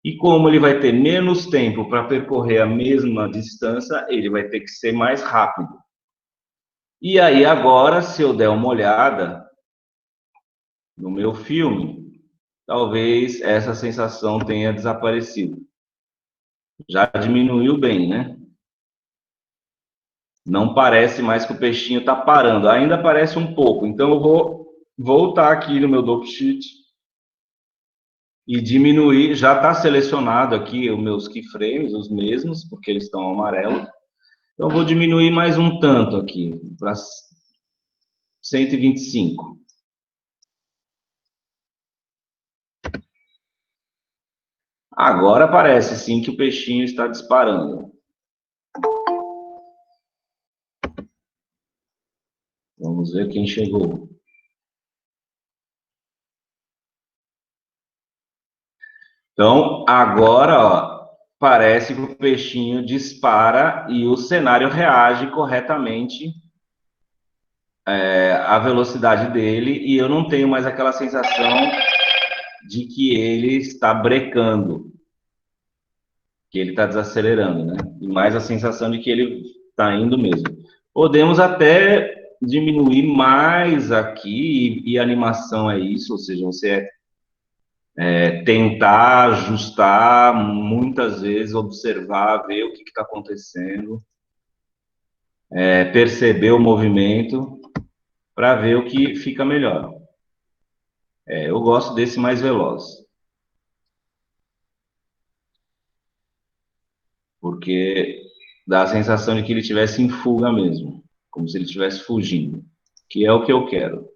E como ele vai ter menos tempo para percorrer a mesma distância, ele vai ter que ser mais rápido. E aí agora, se eu der uma olhada no meu filme, talvez essa sensação tenha desaparecido. Já diminuiu bem, né? Não parece mais que o peixinho está parando. Ainda parece um pouco. Então eu vou voltar aqui no meu Dope Sheet e diminuir. Já está selecionado aqui os meus keyframes, os mesmos, porque eles estão amarelos. Então eu vou diminuir mais um tanto aqui, para 125. Agora parece sim que o peixinho está disparando. Vamos ver quem chegou. Então, agora, ó, parece que o peixinho dispara e o cenário reage corretamente à velocidade dele e eu não tenho mais aquela sensação de que ele está brecando, que ele está desacelerando, né? E mais a sensação de que ele está indo mesmo. Podemos até diminuir mais aqui, e a animação é isso, ou seja, você tentar ajustar, muitas vezes observar, ver o que está acontecendo, perceber o movimento, para ver o que fica melhor. Eu gosto desse mais veloz. Porque dá a sensação de que ele estivesse em fuga mesmo, como se ele estivesse fugindo, que é o que eu quero.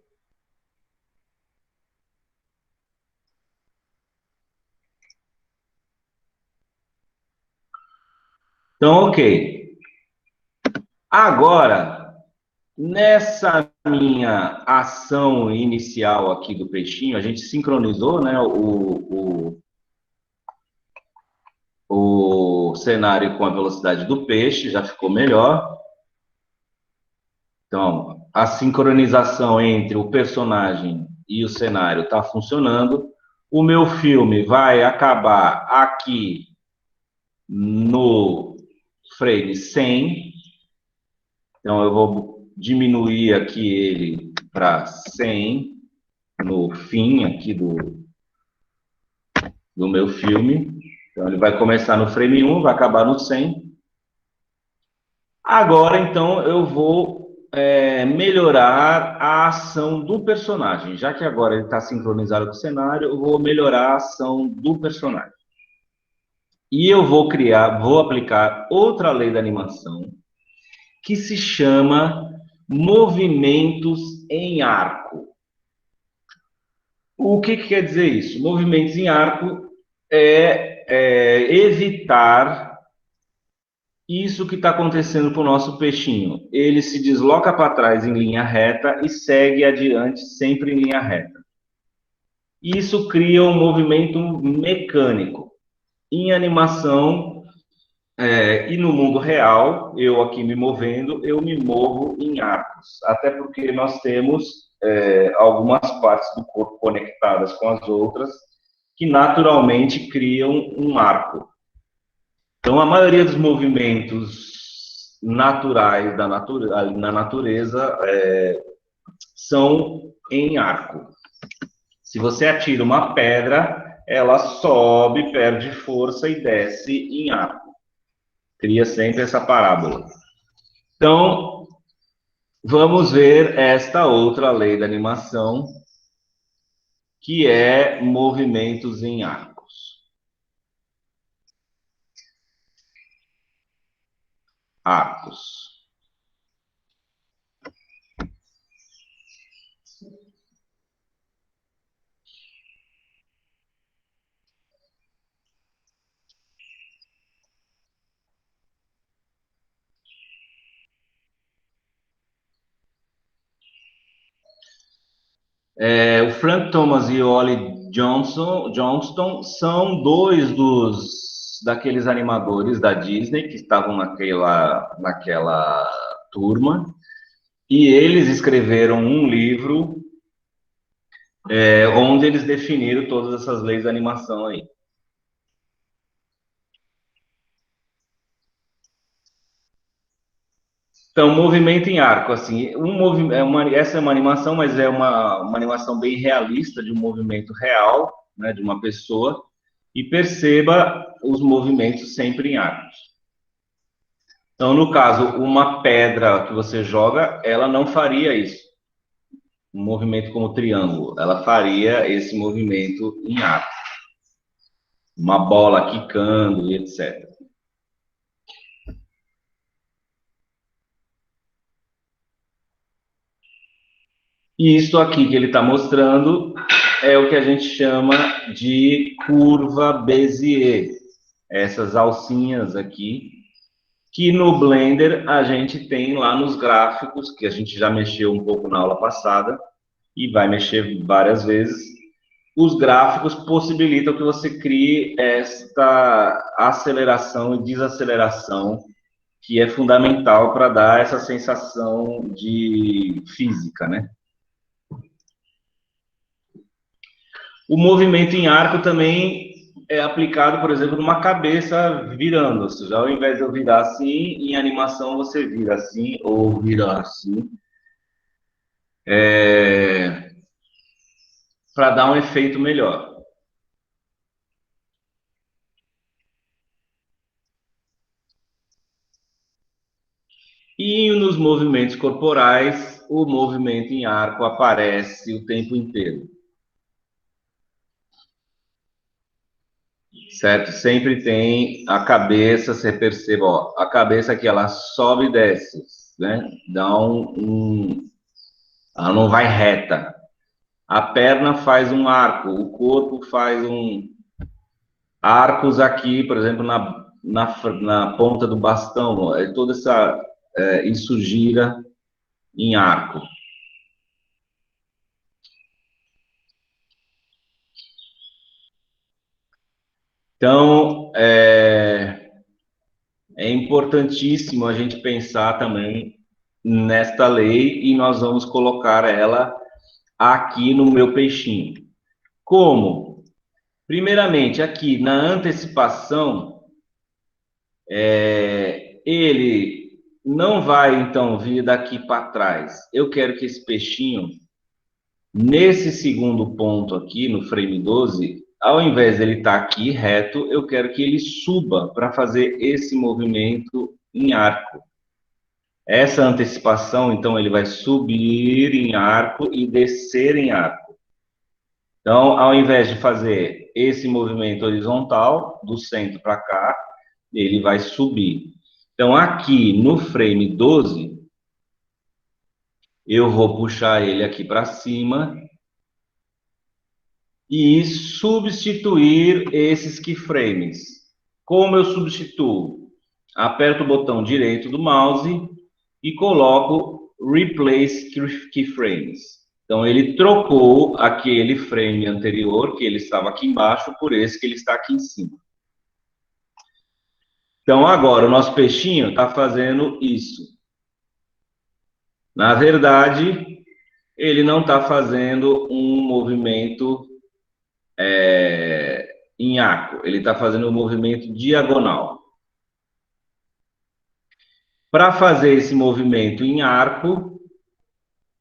Então, ok. Agora, nessa minha ação inicial aqui do peixinho, a gente sincronizou, né, o cenário com a velocidade do peixe, já ficou melhor. Então, a sincronização entre o personagem e o cenário está funcionando. O meu filme vai acabar aqui no frame 100. Então, eu vou diminuir aqui ele para 100 no fim aqui do meu filme. Então, ele vai começar no frame 1, vai acabar no 100. Agora, então, eu vou melhorar a ação do personagem. Já que agora ele está sincronizado com o cenário, eu vou melhorar a ação do personagem. E eu vou aplicar outra lei da animação, que se chama movimentos em arco. O que quer dizer isso? Movimentos em arco é evitar isso que está acontecendo com o nosso peixinho. Ele se desloca para trás em linha reta e segue adiante sempre em linha reta. Isso cria um movimento mecânico. Em animação e no mundo real, eu aqui me movendo, eu me movo em arcos. Até porque nós temos algumas partes do corpo conectadas com as outras que naturalmente criam um arco. Então, a maioria dos movimentos naturais na natureza são em arco. Se você atira uma pedra, ela sobe, perde força e desce em arco. Cria sempre essa parábola. Então, vamos ver esta outra lei da animação, que é movimentos em arcos. Arcos. O Frank Thomas e o Ollie Johnston são dois daqueles animadores da Disney que estavam naquela turma, e eles escreveram um livro onde eles definiram todas essas leis da animação aí. Então, movimento em arco, assim, essa é uma animação, mas é uma animação bem realista de um movimento real, né, de uma pessoa, e perceba os movimentos sempre em arcos. Então, no caso, uma pedra que você joga, ela não faria isso. Um movimento como triângulo, ela faria esse movimento em arco. Uma bola quicando e etc. E isso aqui que ele está mostrando é o que a gente chama de curva Bézier. Essas alcinhas aqui, que no Blender a gente tem lá nos gráficos, que a gente já mexeu um pouco na aula passada, e vai mexer várias vezes. Os gráficos possibilitam que você crie esta aceleração e desaceleração, que é fundamental para dar essa sensação de física, né? O movimento em arco também é aplicado, por exemplo, numa cabeça virando. Ou seja, ao invés de eu virar assim, em animação você vira assim ou vira assim. Para dar um efeito melhor. E nos movimentos corporais, o movimento em arco aparece o tempo inteiro. Certo? Sempre tem a cabeça, você percebe, ó, a cabeça aqui, ela sobe e desce, né? Ela não vai reta. A perna faz um arco, o corpo faz arcos aqui, por exemplo, na ponta do bastão, toda isso gira em arco. Então, é importantíssimo a gente pensar também nesta lei, e nós vamos colocar ela aqui no meu peixinho. Como? Primeiramente, aqui na antecipação, ele não vai, então, vir daqui para trás. Eu quero que esse peixinho, nesse segundo ponto aqui, no frame 12, ao invés dele estar aqui reto, eu quero que ele suba para fazer esse movimento em arco. Essa antecipação, então, ele vai subir em arco e descer em arco. Então, ao invés de fazer esse movimento horizontal, do centro para cá, ele vai subir. Então, aqui no frame 12, eu vou puxar ele aqui para cima e substituir esses keyframes. Como eu substituo? Aperto o botão direito do mouse e coloco Replace Keyframes. Então, ele trocou aquele frame anterior, que ele estava aqui embaixo, por esse que ele está aqui em cima. Então, agora, o nosso peixinho está fazendo isso. Na verdade, ele não está fazendo um movimento em arco, ele está fazendo um movimento diagonal. Para fazer esse movimento em arco,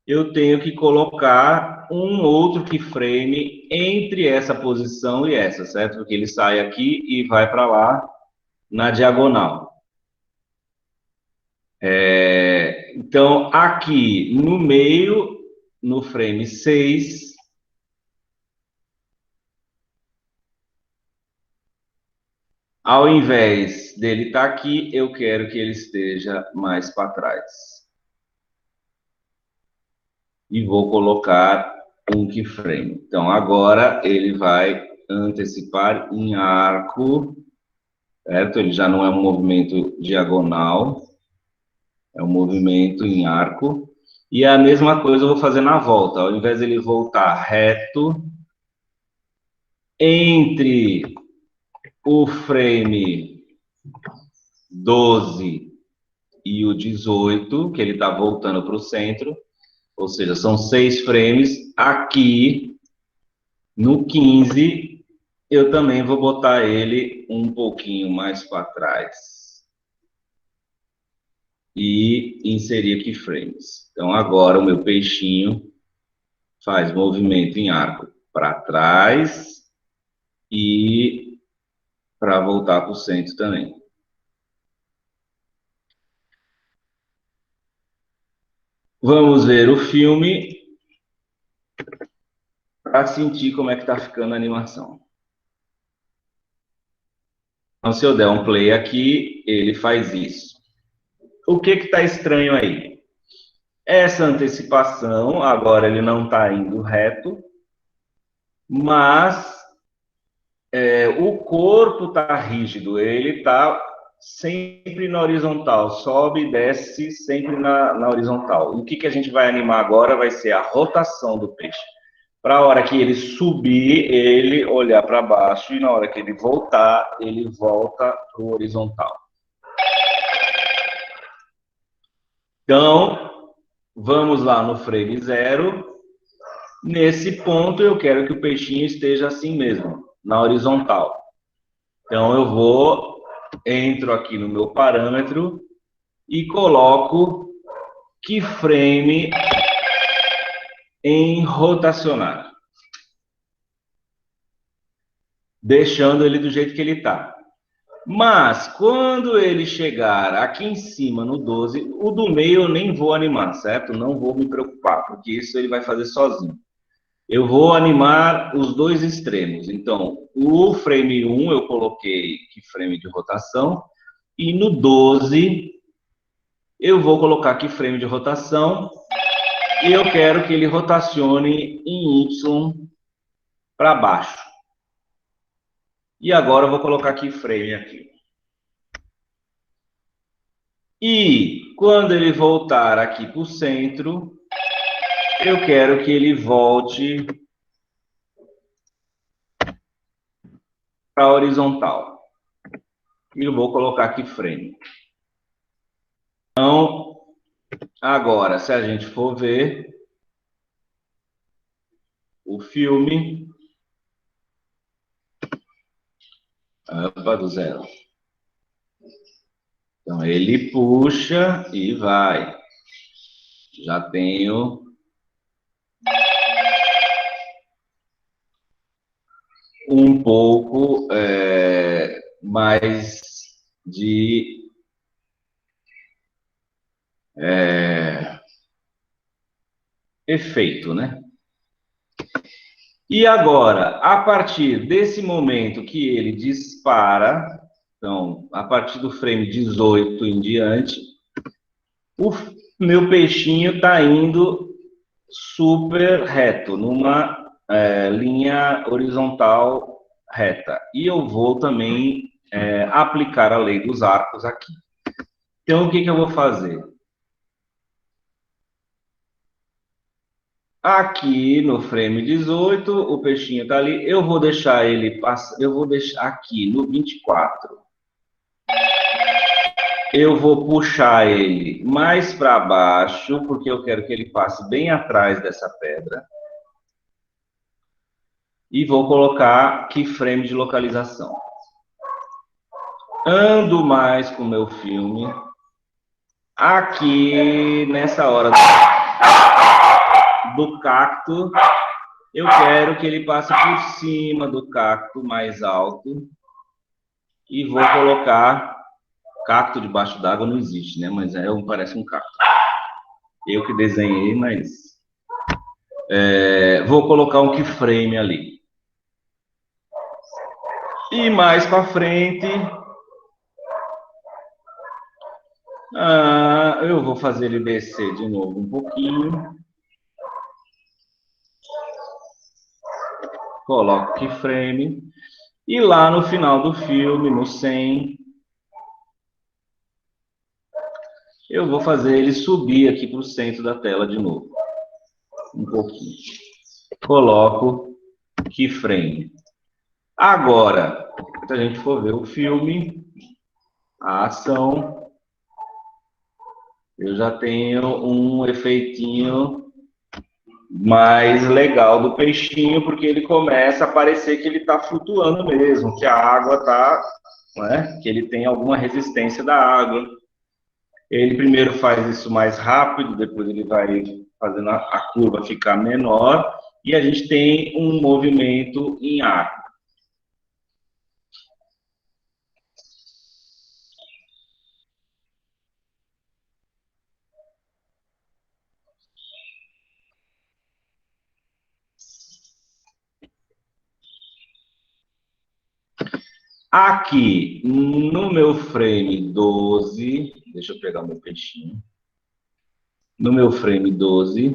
eu tenho que colocar um outro keyframe entre essa posição e essa, certo? Porque ele sai aqui e vai para lá na diagonal. Então, aqui no meio, no frame 6, ao invés dele estar aqui, eu quero que ele esteja mais para trás. E vou colocar um keyframe. Então, agora ele vai antecipar em arco, certo? Ele já não é um movimento diagonal, é um movimento em arco. E a mesma coisa eu vou fazer na volta. Ao invés de ele voltar reto, entre o frame 12 e o 18, que ele está voltando para o centro, ou seja, são 6 frames. Aqui, no 15, eu também vou botar ele um pouquinho mais para trás. E inserir keyframes. Então, agora o meu peixinho faz movimento em arco para trás e para voltar para o centro também. Vamos ver o filme para sentir como é que está ficando a animação. Então, se eu der um play aqui, ele faz isso. O que está estranho aí? Essa antecipação, agora ele não está indo reto, mas o corpo está rígido, ele está sempre na horizontal, sobe e desce sempre na horizontal. O que a gente vai animar agora vai ser a rotação do peixe. Para a hora que ele subir, ele olhar para baixo, e na hora que ele voltar, ele volta para o horizontal. Então, vamos lá no frame 0. Nesse ponto, eu quero que o peixinho esteja assim mesmo, na horizontal. Então, eu entro aqui no meu parâmetro e coloco keyframe em rotacionar, deixando ele do jeito que ele está. Mas, quando ele chegar aqui em cima, no 12, o do meio eu nem vou animar, certo? Não vou me preocupar, porque isso ele vai fazer sozinho. Eu vou animar os dois extremos. Então, o frame 1 eu coloquei keyframe de rotação, e no 12 eu vou colocar keyframe de rotação, e eu quero que ele rotacione em Y para baixo. E agora eu vou colocar keyframe aqui. E quando ele voltar aqui para o centro, eu quero que ele volte para a horizontal. E eu vou colocar keyframe. Então, agora, se a gente for ver o filme, opa, do 0. Então, ele puxa e vai. Já tenho um pouco mais de efeito, né? E agora, a partir desse momento que ele dispara, então, a partir do frame 18 em diante, o meu peixinho está indo super reto, numa linha horizontal reta. E eu vou também aplicar a lei dos arcos aqui. Então, o que eu vou fazer? Aqui no frame 18, o peixinho está ali. Eu vou deixar ele passar. Eu vou deixar aqui no 24. Eu vou puxar ele mais para baixo, porque eu quero que ele passe bem atrás dessa pedra. E vou colocar keyframe de localização. Ando mais com o meu filme. Aqui, nessa hora do cacto, eu quero que ele passe por cima do cacto mais alto. E vou colocar... Cacto debaixo d'água não existe, né? Mas parece um cacto. Eu que desenhei, mas... vou colocar um keyframe ali. E mais para frente... eu vou fazer ele descer de novo um pouquinho. Coloco keyframe. E lá no final do filme, no 100, eu vou fazer ele subir aqui para o centro da tela de novo. Um pouquinho. Coloco keyframe. Agora, se a gente for ver o filme, a ação, eu já tenho um efeitinho mais legal do peixinho, porque ele começa a parecer que ele está flutuando mesmo, que a água está, né, que ele tem alguma resistência da água. Ele primeiro faz isso mais rápido, depois ele vai fazendo a curva ficar menor, e a gente tem um movimento em arco. Aqui, no meu frame 12, deixa eu pegar o meu peixinho. No meu frame 12,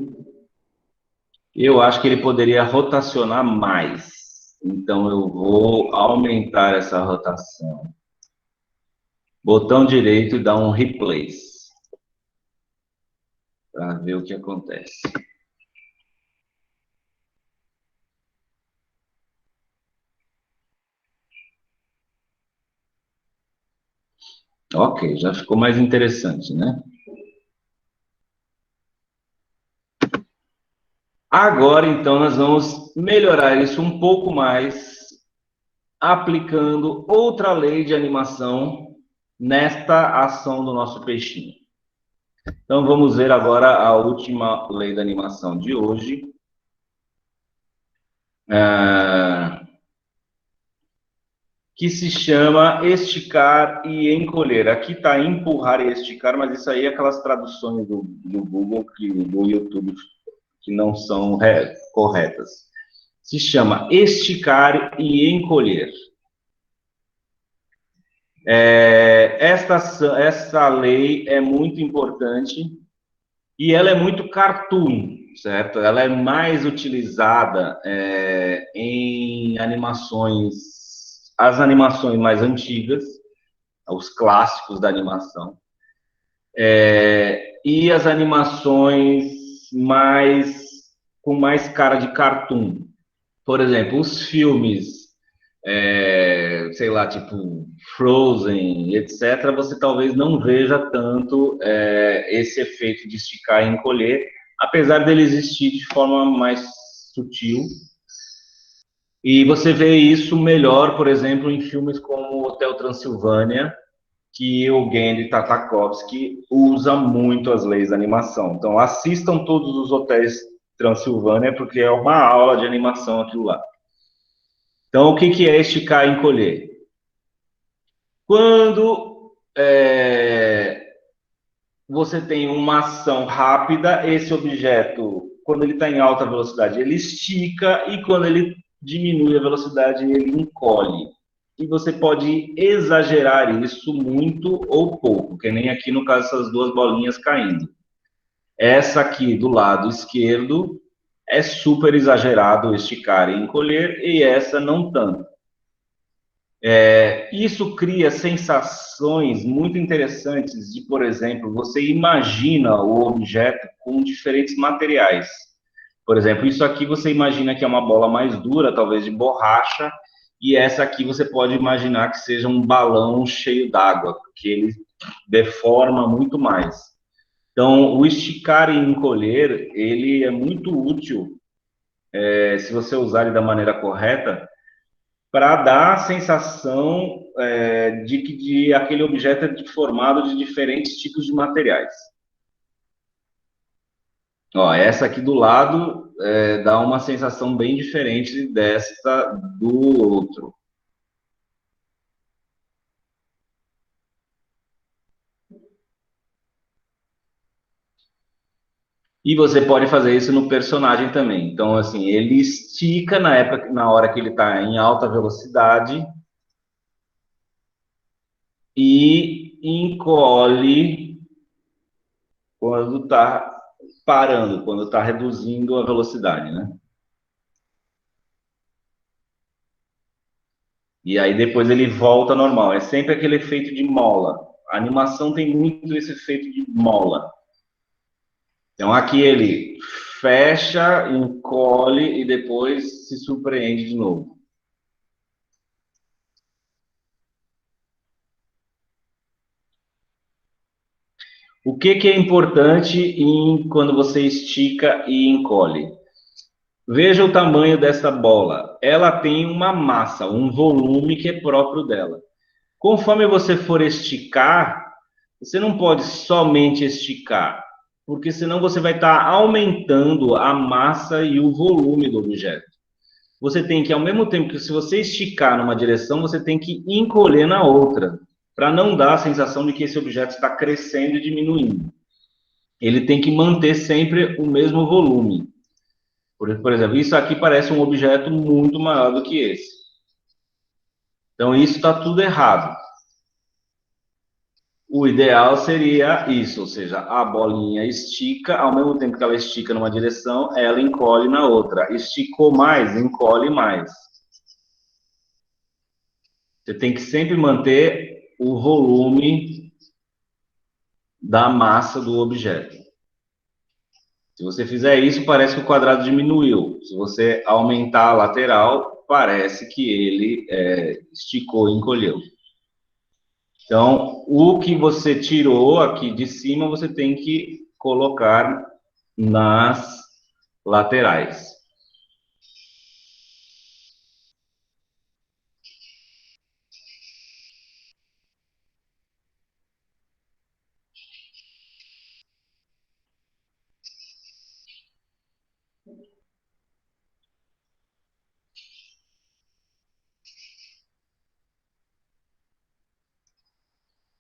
eu acho que ele poderia rotacionar mais. Então, eu vou aumentar essa rotação. Botão direito e dar um replace. Para ver o que acontece. Ok, já ficou mais interessante, né? Agora, então, nós vamos melhorar isso um pouco mais, aplicando outra lei de animação nesta ação do nosso peixinho. Então, vamos ver agora a última lei da animação de hoje. Que se chama esticar e encolher. Aqui está empurrar e esticar, mas isso aí é aquelas traduções do Google, do YouTube, que não são corretas. Se chama esticar e encolher. Essa lei é muito importante e ela é muito cartoon, certo? Ela é mais utilizada em animações, as animações mais antigas, os clássicos da animação, e as animações com mais cara de cartoon. Por exemplo, os filmes, sei lá, tipo Frozen, etc., você talvez não veja tanto esse efeito de esticar e encolher, apesar dele existir de forma mais sutil. E você vê isso melhor, por exemplo, em filmes como Hotel Transilvânia, que o Genndy Tartakovsky usa muito as leis da animação. Então, assistam todos os Hotéis Transilvânia, porque é uma aula de animação aquilo lá. Então, o que é esticar e encolher? Quando você tem uma ação rápida, esse objeto, quando ele está em alta velocidade, ele estica, e quando ele diminui a velocidade, ele encolhe. E você pode exagerar isso muito ou pouco, que nem aqui no caso essas duas bolinhas caindo. Essa aqui do lado esquerdo é super exagerado esticar e encolher, e essa não tanto. Isso cria sensações muito interessantes de, por exemplo, você imagina o objeto com diferentes materiais. Por exemplo, isso aqui você imagina que é uma bola mais dura, talvez de borracha, e essa aqui você pode imaginar que seja um balão cheio d'água, porque ele deforma muito mais. Então, o esticar e encolher, ele é muito útil, se você usar ele da maneira correta, para dar a sensação de que aquele objeto é formado de diferentes tipos de materiais. Ó, essa aqui do lado dá uma sensação bem diferente desta do outro. E você pode fazer isso no personagem também. Então, assim, ele estica na hora que ele está em alta velocidade e encolhe quando está parando, quando está reduzindo a velocidade, né? E aí depois ele volta ao normal. É sempre aquele efeito de mola. A animação tem muito esse efeito de mola. Então aqui ele fecha, encolhe e depois se surpreende de novo. O que é importante quando você estica e encolhe? Veja o tamanho dessa bola. Ela tem uma massa, um volume que é próprio dela. Conforme você for esticar, você não pode somente esticar, porque senão você vai estar aumentando a massa e o volume do objeto. Você tem que, ao mesmo tempo que se você esticar numa direção, você tem que encolher na outra, para não dar a sensação de que esse objeto está crescendo e diminuindo. Ele tem que manter sempre o mesmo volume. Por exemplo, isso aqui parece um objeto muito maior do que esse. Então, isso está tudo errado. O ideal seria isso, ou seja, a bolinha estica, ao mesmo tempo que ela estica numa direção, ela encolhe na outra. Esticou mais, encolhe mais. Você tem que sempre manter o volume da massa do objeto. Se você fizer isso, parece que o quadrado diminuiu. Se você aumentar a lateral, parece que ele esticou e encolheu. Então, o que você tirou aqui de cima, você tem que colocar nas laterais.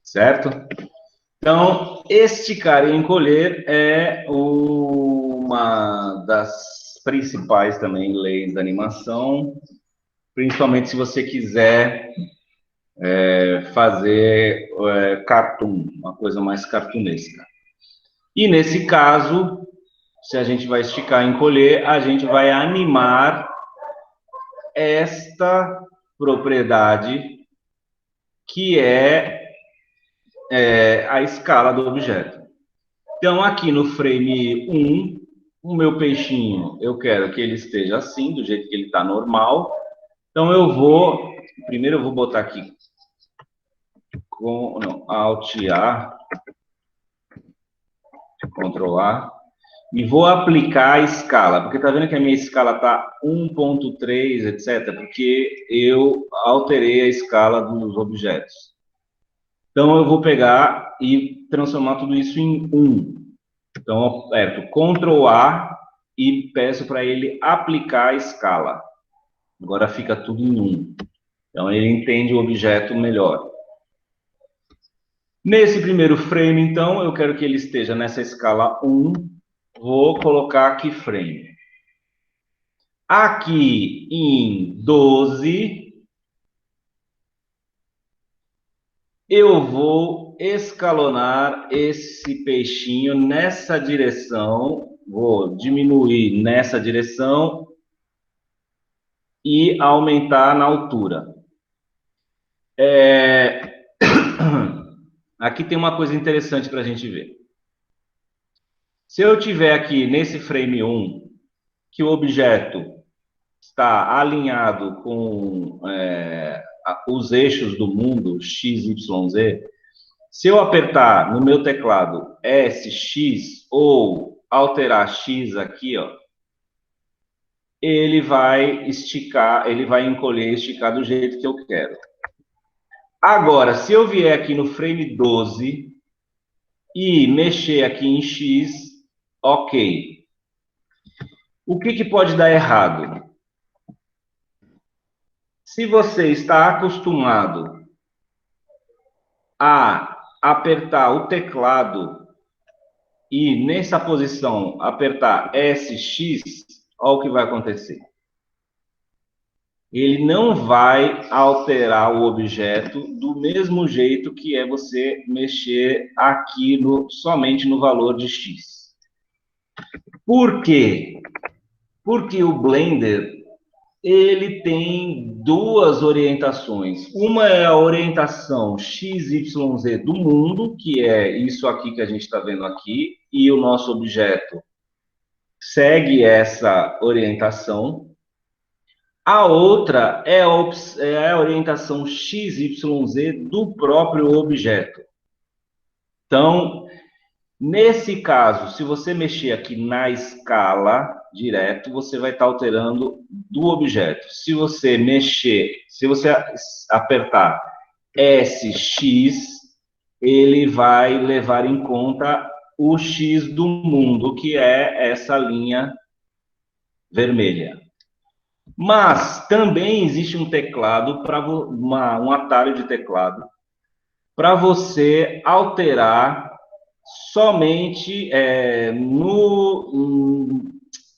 Certo? Então, esticar e encolher é uma das principais também leis da animação, principalmente se você quiser fazer cartoon, uma coisa mais cartunesca. E nesse caso, se a gente vai esticar e encolher, a gente vai animar esta propriedade que é a escala do objeto. Então, aqui no frame 1, o meu peixinho, eu quero que ele esteja assim, do jeito que ele está normal. Então, primeiro eu vou botar aqui Alt A, Ctrl A, e vou aplicar a escala, porque tá vendo que a minha escala tá 1.3, etc, porque eu alterei a escala dos objetos. Então, eu vou pegar e transformar tudo isso em 1. Então, eu aperto Ctrl A e peço para ele aplicar a escala. Agora fica tudo em 1. Então, ele entende o objeto melhor. Nesse primeiro frame, então, eu quero que ele esteja nessa escala 1. Vou colocar keyframe. Aqui em 12, eu vou escalonar esse peixinho nessa direção. Vou diminuir nessa direção e aumentar na altura. Aqui tem uma coisa interessante para a gente ver. Se eu tiver aqui nesse frame 1, que o objeto está alinhado com os eixos do mundo, x, y, z, se eu apertar no meu teclado SX ou alterar X aqui, ó, ele vai esticar, ele vai encolher e esticar do jeito que eu quero. Agora, se eu vier aqui no frame 12 e mexer aqui em X, ok. O que pode dar errado? Se você está acostumado a apertar o teclado e nessa posição apertar SX, olha o que vai acontecer. Ele não vai alterar o objeto do mesmo jeito que é você mexer aqui somente no valor de X. Por quê? Porque o Blender, ele tem duas orientações. Uma é a orientação XYZ do mundo, que é isso aqui que a gente está vendo aqui, e o nosso objeto segue essa orientação. A outra é a orientação XYZ do próprio objeto. Então, nesse caso, se você mexer aqui na escala direto, você vai estar alterando do objeto. Se você apertar SX, ele vai levar em conta o X do mundo, que é essa linha vermelha. Mas também existe um teclado, um atalho de teclado, para você alterar somente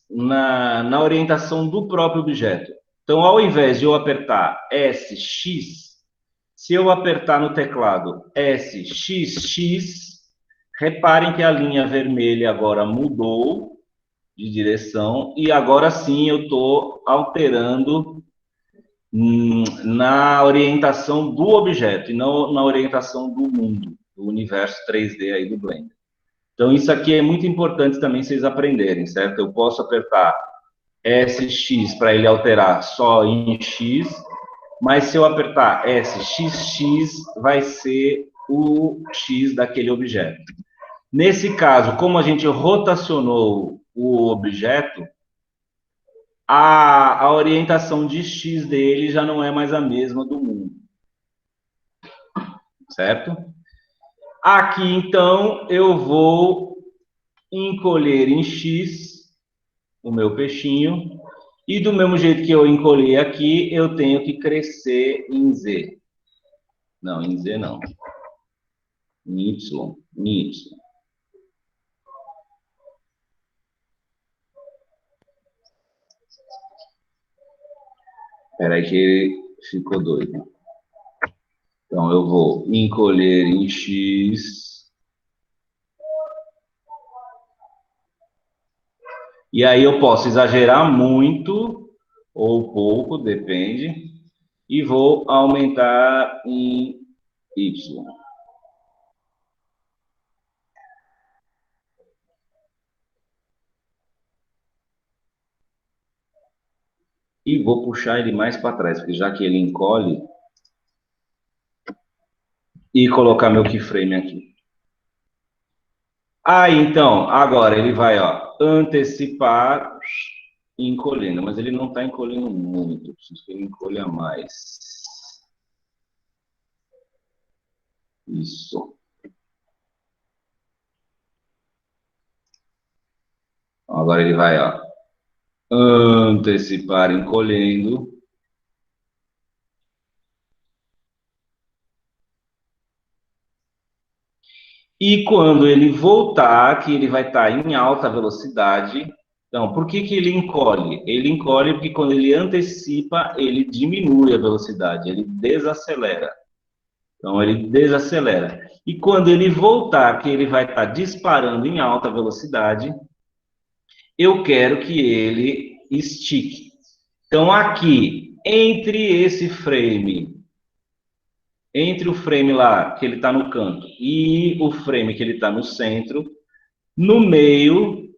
na orientação do próprio objeto. Então, ao invés de eu apertar SX, se eu apertar no teclado SXX, reparem que a linha vermelha agora mudou de direção, e agora sim eu estou alterando na orientação do objeto, e não na orientação do mundo, do universo 3D aí do Blender. Então, isso aqui é muito importante também vocês aprenderem, certo? Eu posso apertar SX para ele alterar só em X, mas se eu apertar SXX, vai ser o X daquele objeto. Nesse caso, como a gente rotacionou o objeto, a orientação de X dele já não é mais a mesma do mundo. Certo? Aqui, então, eu vou encolher em X o meu peixinho, e do mesmo jeito que eu encolhi aqui, eu tenho que crescer em Z. Não, em Z não. Em Y. Em Y. Espera aí que ele ficou doido. Então, eu vou encolher em X. E aí eu posso exagerar muito ou pouco, depende. E vou aumentar em Y. E vou puxar ele mais para trás, porque já que ele encolhe, e colocar meu keyframe aqui. Aí, então, agora ele vai, ó, antecipar encolhendo, mas ele não está encolhendo muito, eu preciso que ele encolha mais. Isso. Agora ele vai, ó, antecipar encolhendo. E quando ele voltar, que ele vai estar em alta velocidade. Então, por que ele encolhe? Ele encolhe porque quando ele antecipa, ele diminui a velocidade, ele desacelera. Então, ele desacelera. E quando ele voltar, que ele vai estar disparando em alta velocidade, eu quero que ele estique. Então, aqui, entre o frame lá, que ele está no canto, e o frame que ele está no centro, no meio,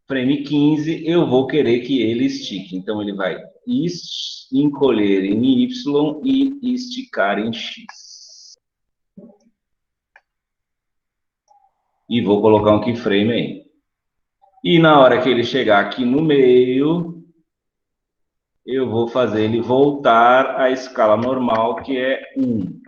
frame 15, eu vou querer que ele estique. Então, ele vai encolher em Y e esticar em X. E vou colocar um keyframe aí. E na hora que ele chegar aqui no meio, eu vou fazer ele voltar à escala normal, que é 1.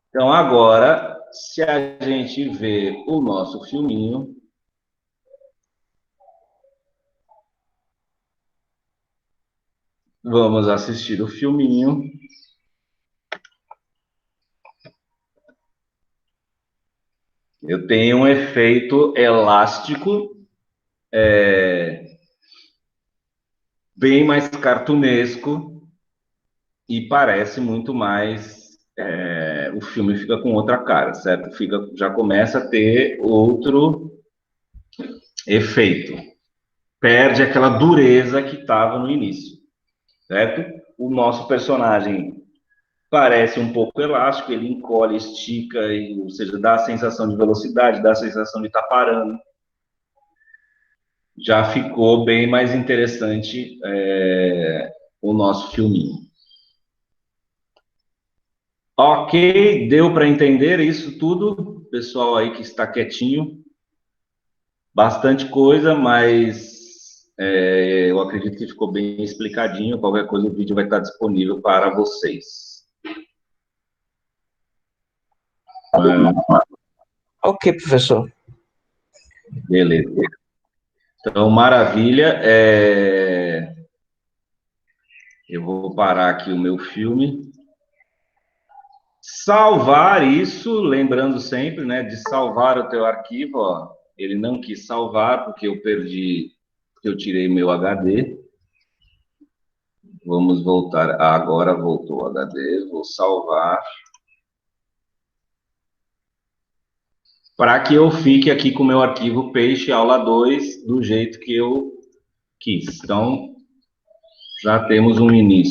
Então, agora, se a gente ver o nosso filminho, vamos assistir o filminho. Eu tenho um efeito elástico, bem mais cartunesco, e parece muito mais... o filme fica com outra cara, certo? Já começa a ter outro efeito. Perde aquela dureza que estava no início, certo? O nosso personagem parece um pouco elástico, ele encolhe, estica, ou seja, dá a sensação de velocidade, dá a sensação de estar parando. Já ficou bem mais interessante o nosso filminho. Ok, deu para entender isso tudo? Pessoal aí que está quietinho. Bastante coisa, mas eu acredito que ficou bem explicadinho. Qualquer coisa, o vídeo vai estar disponível para vocês. Ok, professor. Beleza. Então, maravilha. Eu vou parar aqui o meu filme. Salvar isso, lembrando sempre, né, de salvar o teu arquivo. Ó. Ele não quis salvar porque eu perdi, porque eu tirei meu HD. Vamos voltar. Agora voltou o HD. Vou salvar. Para que eu fique aqui com o meu arquivo Peixe aula 2 do jeito que eu quis. Então, já temos um início.